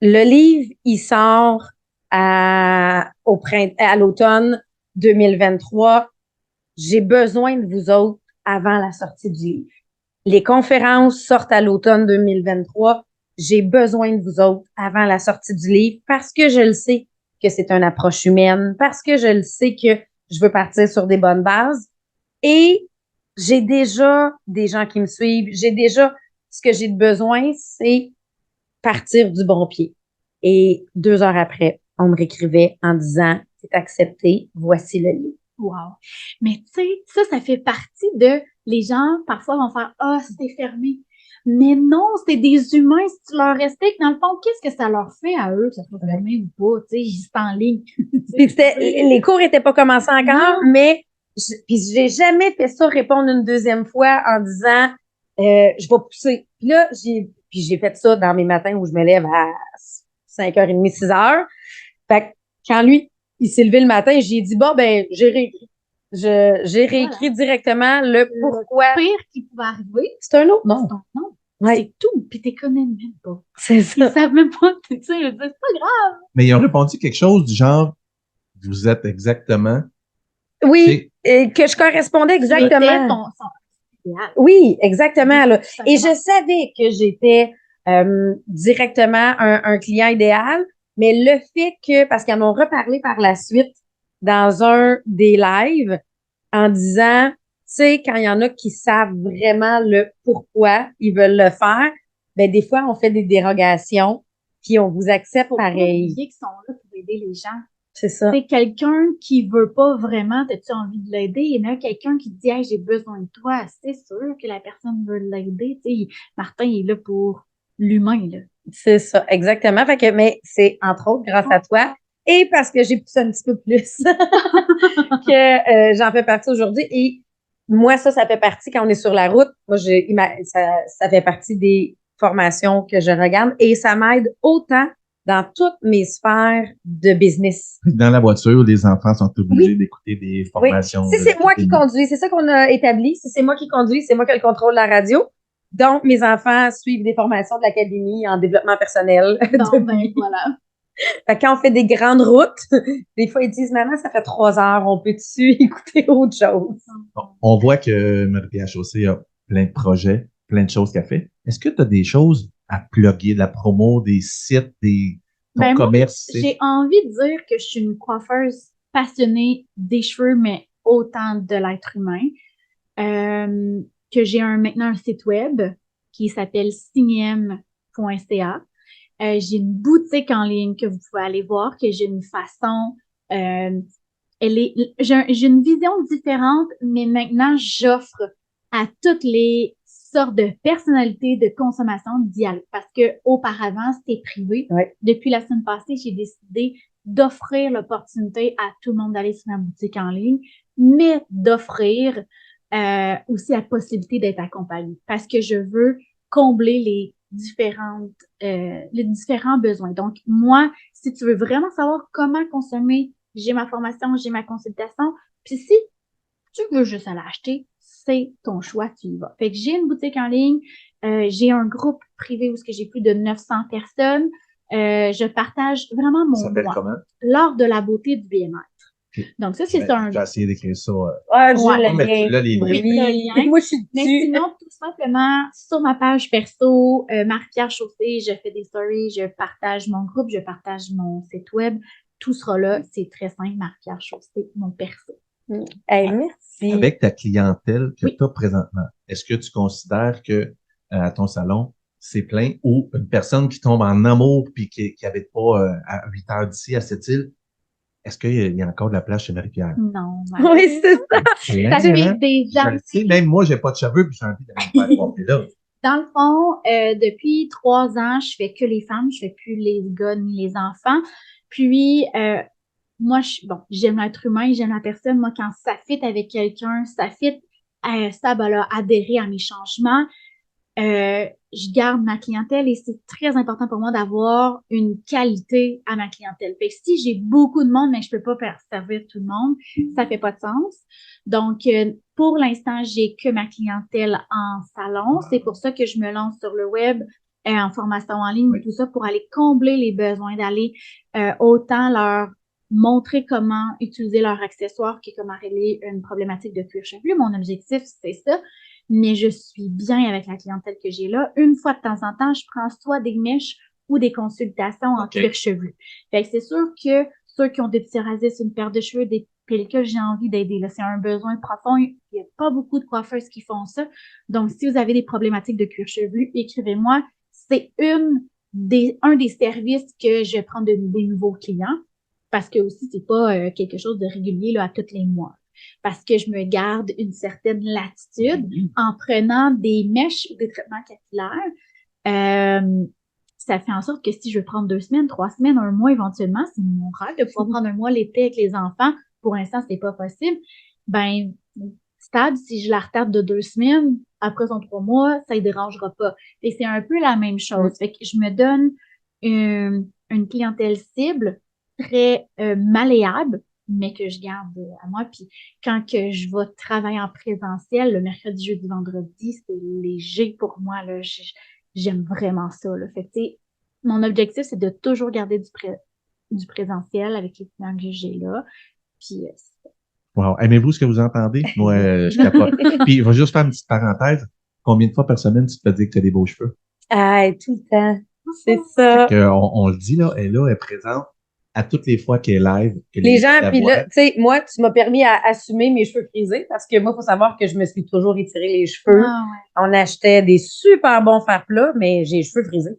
Le livre, il sort à l'automne 2023. J'ai besoin de vous autres avant la sortie du livre. Les conférences sortent à l'automne 2023. J'ai besoin de vous autres avant la sortie du livre parce que je le sais que c'est une approche humaine, parce que je le sais que je veux partir sur des bonnes bases. Et j'ai déjà des gens qui me suivent. J'ai déjà, ce que j'ai besoin, c'est partir du bon pied. Et 2 heures après, on me réécrivait en disant, c'est accepté, voici le livre. Wow. Mais tu sais, ça fait partie de, les gens, parfois, vont faire, c'était fermé. Mais non, c'est des humains, si tu leur respectes, dans le fond, qu'est-ce que ça leur fait à eux, que ça soit fermé ou pas, tu sais, ils sont en ligne. Puis les cours étaient pas commencés encore, mais puis j'ai jamais fait ça répondre une deuxième fois en disant, je vais pousser. Puis là, j'ai fait ça dans mes matins où je me lève à 5h30, 6h. Fait que quand lui, il s'est levé le matin, j'ai dit, bon, ben, j'ai réécrit. J'ai réécrit directement le pourquoi. Le pire qui pouvait arriver, c'est un autre nom. Ouais. C'est tout. Puis t'es connais même pas. C'est ça. Ils savent même pas. Tu sais, c'est pas grave. Mais ils ont répondu quelque chose du genre, vous êtes exactement. Oui, et que je correspondais exactement. Oui, exactement. Là. Et je savais que j'étais directement un client idéal, mais le fait que, parce qu'ils en ont reparlé par la suite dans un des lives en disant, tu sais, quand il y en a qui savent vraiment le pourquoi ils veulent le faire, ben des fois, on fait des dérogations, puis on vous accepte pareil. Faut pas oublier qu'ils sont là pour aider les gens. C'est ça. C'est quelqu'un qui veut pas vraiment, t'as-tu envie de l'aider? Il y en a quelqu'un qui dit, hey, j'ai besoin de toi. C'est sûr que la personne veut l'aider. Tu sais, Martin, il est là pour l'humain, là. C'est ça, exactement. Fait que, mais c'est entre autres grâce à toi et parce que j'ai poussé un petit peu plus que j'en fais partie aujourd'hui. Et moi, ça fait partie quand on est sur la route. Moi, ça fait partie des formations que je regarde et ça m'aide autant dans toutes mes sphères de business. Dans la voiture, les enfants sont obligés d'écouter des formations. Oui. Si c'est moi qui conduis, c'est ça qu'on a établi. Si c'est moi qui conduis, c'est moi qui ai le contrôle de la radio. Donc, mes enfants suivent des formations de l'Académie en développement personnel. Bon, ben, voilà. Fait que quand on fait des grandes routes, des fois, ils disent, maman, ça fait 3 heures, on peut-tu écouter autre chose? On voit que Marie-Pierre Chaussé a plein de projets, plein de choses qu'elle fait. Est-ce que tu as des choses à plugger, de la promo, des sites, ton commerce? Moi, j'ai envie de dire que je suis une coiffeuse passionnée des cheveux, mais autant de l'être humain. Que j'ai maintenant un site web qui s'appelle signem.ca. J'ai une boutique en ligne que vous pouvez aller voir, que j'ai une façon, j'ai une vision différente, mais maintenant j'offre à toutes les sortes de personnalités de consommation d'y aller. Parce que auparavant, c'était privé. Ouais. Depuis la semaine passée, j'ai décidé d'offrir l'opportunité à tout le monde d'aller sur ma boutique en ligne, mais d'offrir aussi la possibilité d'être accompagné parce que je veux combler les différents besoins. Donc, moi, si tu veux vraiment savoir comment consommer, j'ai ma formation, j'ai ma consultation. Puis si tu veux juste aller acheter, c'est ton choix, tu y vas. Fait que j'ai une boutique en ligne, j'ai un groupe privé où j'ai plus de 900 personnes. Je partage vraiment mon moi. Comment? L'art de la beauté du bien-être. Donc, ça, c'est un... J'ai essayé d'écrire ça. Ah, je Ouais. l'ai Mais bien. tu l'as, les liens. Oui, le lien. Moi, je suis Mais dessus. sinon, tout simplement, sur ma page perso, Marie-Pierre Chaussé, je fais des stories, je partage mon groupe, je partage mon site web. Tout sera là. C'est très simple, Marie-Pierre Chaussé, mon perso. Hey, merci. Avec ta clientèle que Oui. tu as présentement, est-ce que tu considères que à ton salon, c'est plein ou une personne qui tombe en amour puis qui habite pas à 8 heures d'ici à cette île, est-ce qu'il y a encore de la place chez Marie-Pierre? Non, Oui, c'est ça. Plein, Ça fait hein? déjà. Je le sais, même moi, j'ai pas de cheveux puis j'ai envie d'aller me faire coiffer là. Dans le fond, depuis 3 ans, je fais que les femmes, je fais plus les gars ni les enfants. Puis, moi, j'aime l'être humain, j'aime la personne. Moi, quand ça fit avec quelqu'un, ça fit, ça va là, adhérer à mes changements. Je garde ma clientèle et c'est très important pour moi d'avoir une qualité à ma clientèle. Fait que si j'ai beaucoup de monde, mais je peux pas servir tout le monde, ça fait pas de sens. Donc, pour l'instant, j'ai que ma clientèle en salon. C'est pour ça que je me lance sur le web, en formation en ligne, Oui. tout ça, pour aller combler les besoins, d'aller autant leur montrer comment utiliser leurs accessoires que comment régler une problématique de cuir chevelu. Mon objectif, c'est ça. Mais je suis bien avec la clientèle que j'ai là. Une fois de temps en temps, je prends soit des mèches ou des consultations en cuir chevelu. Fait que c'est sûr que ceux qui ont des psoriasis, une paire de cheveux, des pellicules, j'ai envie d'aider. Là, c'est un besoin profond. Il n'y a pas beaucoup de coiffeuses qui font ça. Donc, si vous avez des problématiques de cuir chevelu, écrivez-moi. C'est un des services que je vais prendre des nouveaux clients. Parce que aussi, c'est pas quelque chose de régulier là, à tous les mois. Parce que je me garde une certaine latitude en prenant des mèches ou des traitements capillaires. Ça fait en sorte que si je veux prendre 2 semaines, 3 semaines, 1 mois éventuellement, c'est mon rêve de pouvoir prendre 1 mois l'été avec les enfants. Pour l'instant, c'est pas possible. Ben, stable, si je la retarde de 2 semaines, après son 3 mois, ça ne dérangera pas. Et c'est un peu la même chose. Fait que je me donne une clientèle cible très malléable, mais que je garde à moi. Puis quand que je vais travailler en présentiel, le mercredi, jeudi, vendredi, c'est léger pour moi. Là. J'aime vraiment ça. Là. Fait que, tu sais, mon objectif, c'est de toujours garder du présentiel avec les clients que j'ai là. Puis, Wow. Aimez-vous ce que vous entendez? Moi, je capote. Puis, je vais juste faire une petite parenthèse. Combien de fois par semaine tu te fais dire que tu as des beaux cheveux? Ah, tout le temps. C'est ça. On le dit, là, elle est là, elle est présente à toutes les fois qu'elle est live. Les gens, puis là, tu sais, moi, tu m'as permis à assumer mes cheveux frisés parce que moi, il faut savoir que je me suis toujours étiré les cheveux. Ah, ouais. On achetait des super bons fer plats, mais j'ai les cheveux frisés.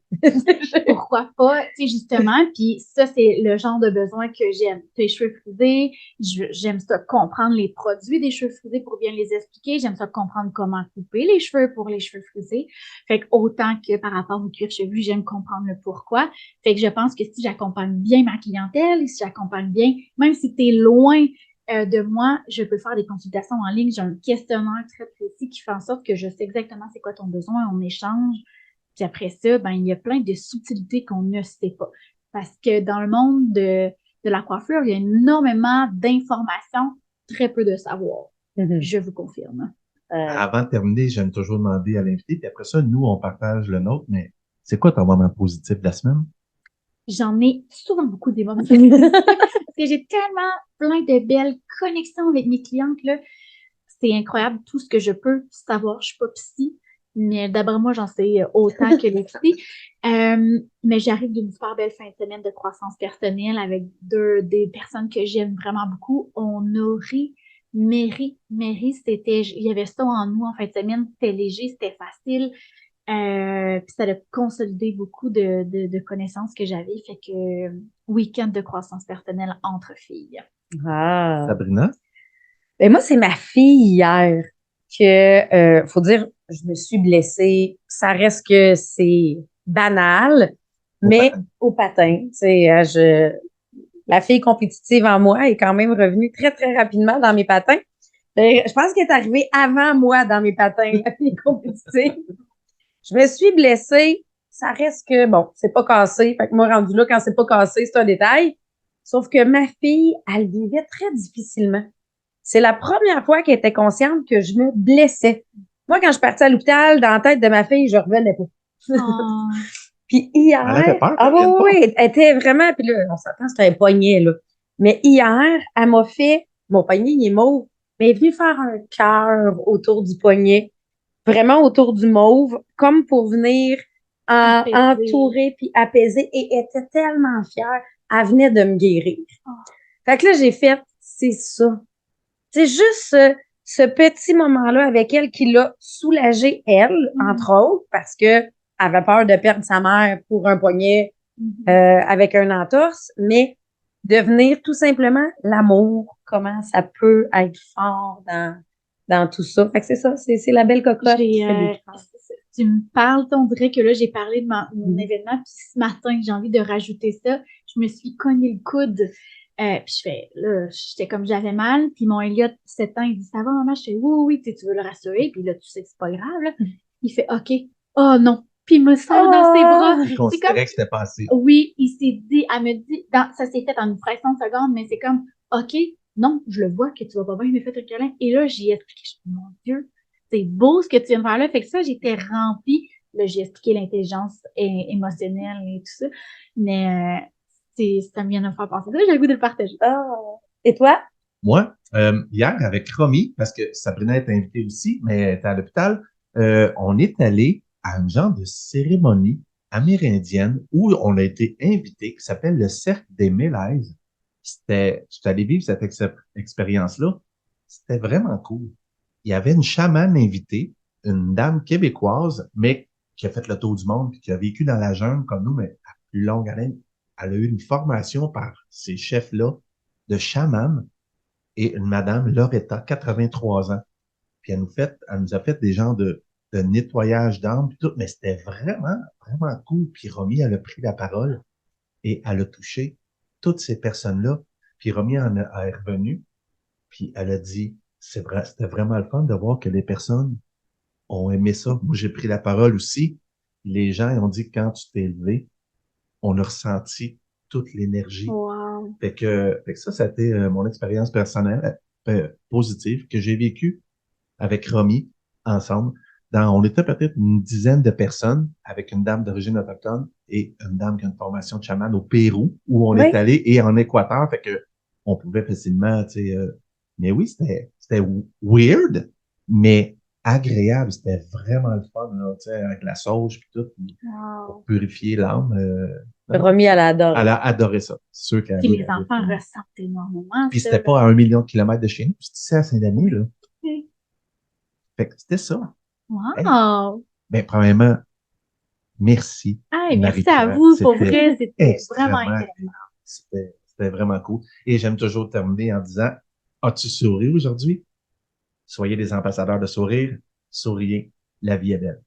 Pourquoi pas, tu sais, justement, puis ça, c'est le genre de besoin que j'aime. Les cheveux frisés, j'aime ça comprendre les produits des cheveux frisés pour bien les expliquer, j'aime ça comprendre comment couper les cheveux pour les cheveux frisés, fait que autant que par rapport au cuir chevelu, j'aime comprendre le pourquoi, fait que je pense que si j'accompagne bien ma clientèle, si j'accompagne bien, même si t'es loin de moi, je peux faire des consultations en ligne, j'ai un questionnaire très précis qui fait en sorte que je sais exactement c'est quoi ton besoin, on échange. Puis après ça, ben, il y a plein de subtilités qu'on ne sait pas. Parce que dans le monde de la coiffure, il y a énormément d'informations, très peu de savoir. Je vous confirme. Avant de terminer, j'aime toujours demander à l'invité, puis après ça, nous, on partage le nôtre, mais c'est quoi ton moment positif de la semaine? J'en ai souvent beaucoup des moments positifs. Parce que j'ai tellement plein de belles connexions avec mes clientes, là. C'est incroyable tout ce que je peux savoir. Je suis pas psy, mais d'abord moi, j'en sais autant que les psy. Mais j'arrive d'une super belle fin de semaine de croissance personnelle avec des personnes que j'aime vraiment beaucoup. On a ri. Mary, il y avait ça en nous en fin de semaine. C'était léger, c'était facile. Puis ça a consolidé beaucoup de connaissances que j'avais. Fait que week-end de croissance personnelle entre filles. Ah. Sabrina? Ben moi, c'est ma fille hier que, faut dire, je me suis blessée. Ça reste que c'est banal, mais au patin, tu sais, la fille compétitive en moi est quand même revenue très, très rapidement dans mes patins. Je pense qu'elle est arrivée avant moi dans mes patins, la fille compétitive. Je me suis blessée. Ça reste que, bon, c'est pas cassé. Fait que moi, rendu là, quand c'est pas cassé, c'est un détail. Sauf que ma fille, elle vivait très difficilement. C'est la première fois qu'elle était consciente que je me blessais. Moi, quand je partais à l'hôpital, dans la tête de ma fille, je revenais pas. Oh. Puis hier, Elle avait peur, oui, elle était vraiment, puis là, on s'attend, c'était un poignet, là. Mais hier, elle m'a fait, mon poignet, il est mauve, mais elle est venue faire un cœur autour du poignet, vraiment autour du mauve, comme pour venir Apaiser. entourer puis apaiser, et elle était tellement fière. Elle venait de me guérir. Oh. Fait que là, j'ai fait, c'est ça. C'est juste ce petit moment-là avec elle qui l'a soulagée, elle, entre autres, parce que elle avait peur de perdre sa mère pour un poignet avec un entorse, mais de venir tout simplement l'amour, comment ça peut être fort dans tout ça. Fait que c'est ça, c'est la belle cocotte qui fait des cœurs. Tu me parles, on dirait que là, j'ai parlé de mon événement, puis ce matin, j'ai envie de rajouter ça. Je me suis cogné le coude. Puis là, j'étais comme j'avais mal. Puis mon Elliot, 7 ans, il dit, ça va, maman? Je fais, oui, tu veux le rassurer. Puis là, tu sais que c'est pas grave, là. Il fait, OK. Oh non. Puis il me serre dans ses bras. Je considérais que c'était passé. Oui, il s'est dit, elle me dit, ça s'est fait en une fraction de seconde, mais c'est comme, OK, non, je le vois que tu vas pas bien, il m'a fait un câlin. Et là, j'ai expliqué, je dis, mon Dieu, c'est beau ce que tu viens de faire là. Fait que ça, j'étais remplie. Là, j'ai expliqué l'intelligence émotionnelle et tout ça. Mais ça me vient de me faire penser. Là, j'ai le goût de le partager. Oh. Et toi? Moi, hier, avec Romy, parce que Sabrina est invitée aussi, mais elle était à l'hôpital, on est allé à un genre de cérémonie amérindienne où on a été invité, qui s'appelle le Cercle des Mélèzes. Je suis allé vivre cette expérience-là. C'était vraiment cool. Il y avait une chamane invitée, une dame québécoise, mais qui a fait le tour du monde, puis qui a vécu dans la jungle comme nous, mais à plus longue haleine. Elle a eu une formation par ces chefs-là de chamane et une madame, Loretta, 83 ans. Puis elle nous a fait des genres de nettoyage d'âme, puis tout, mais c'était vraiment, vraiment cool. Puis Romy, elle a pris la parole et elle a touché toutes ces personnes-là. Puis Romy est revenue, puis elle a dit, c'est vrai, c'était vraiment le fun de voir que les personnes ont aimé ça. Moi, j'ai pris la parole aussi. Les gens ils ont dit, quand tu t'es levé, on a ressenti toute l'énergie. Wow. Fait que ça a été mon expérience personnelle positive que j'ai vécue avec Romy ensemble. On était peut-être une dizaine de personnes avec une dame d'origine autochtone et une dame qui a une formation de chaman au Pérou où on est Oui. allé et en Équateur. Fait que on pouvait facilement, tu sais, mais oui, c'était weird, mais agréable. C'était vraiment le fun, là, tu sais, avec la sauge puis tout, pour Wow. purifier l'âme. Non, Romy, elle adore. elle a adoré ça. C'est sûr qu'elle Puis les adoré enfants ça. ressentent énormément Puis ça. c'était pas à 1 million de kilomètres de chez nous, c'était ici à Saint-Denis, là. Oui. Fait que c'était ça. Hey, Wow. ben, premièrement, merci, Hey, merci à Marie-Pierre. vous. Pour C'était vrai, c'était vraiment extrêmement, intéressant. c'était vraiment cool. Et j'aime toujours terminer en disant, as-tu souri aujourd'hui? Soyez des ambassadeurs de sourire. Souriez. La vie est belle.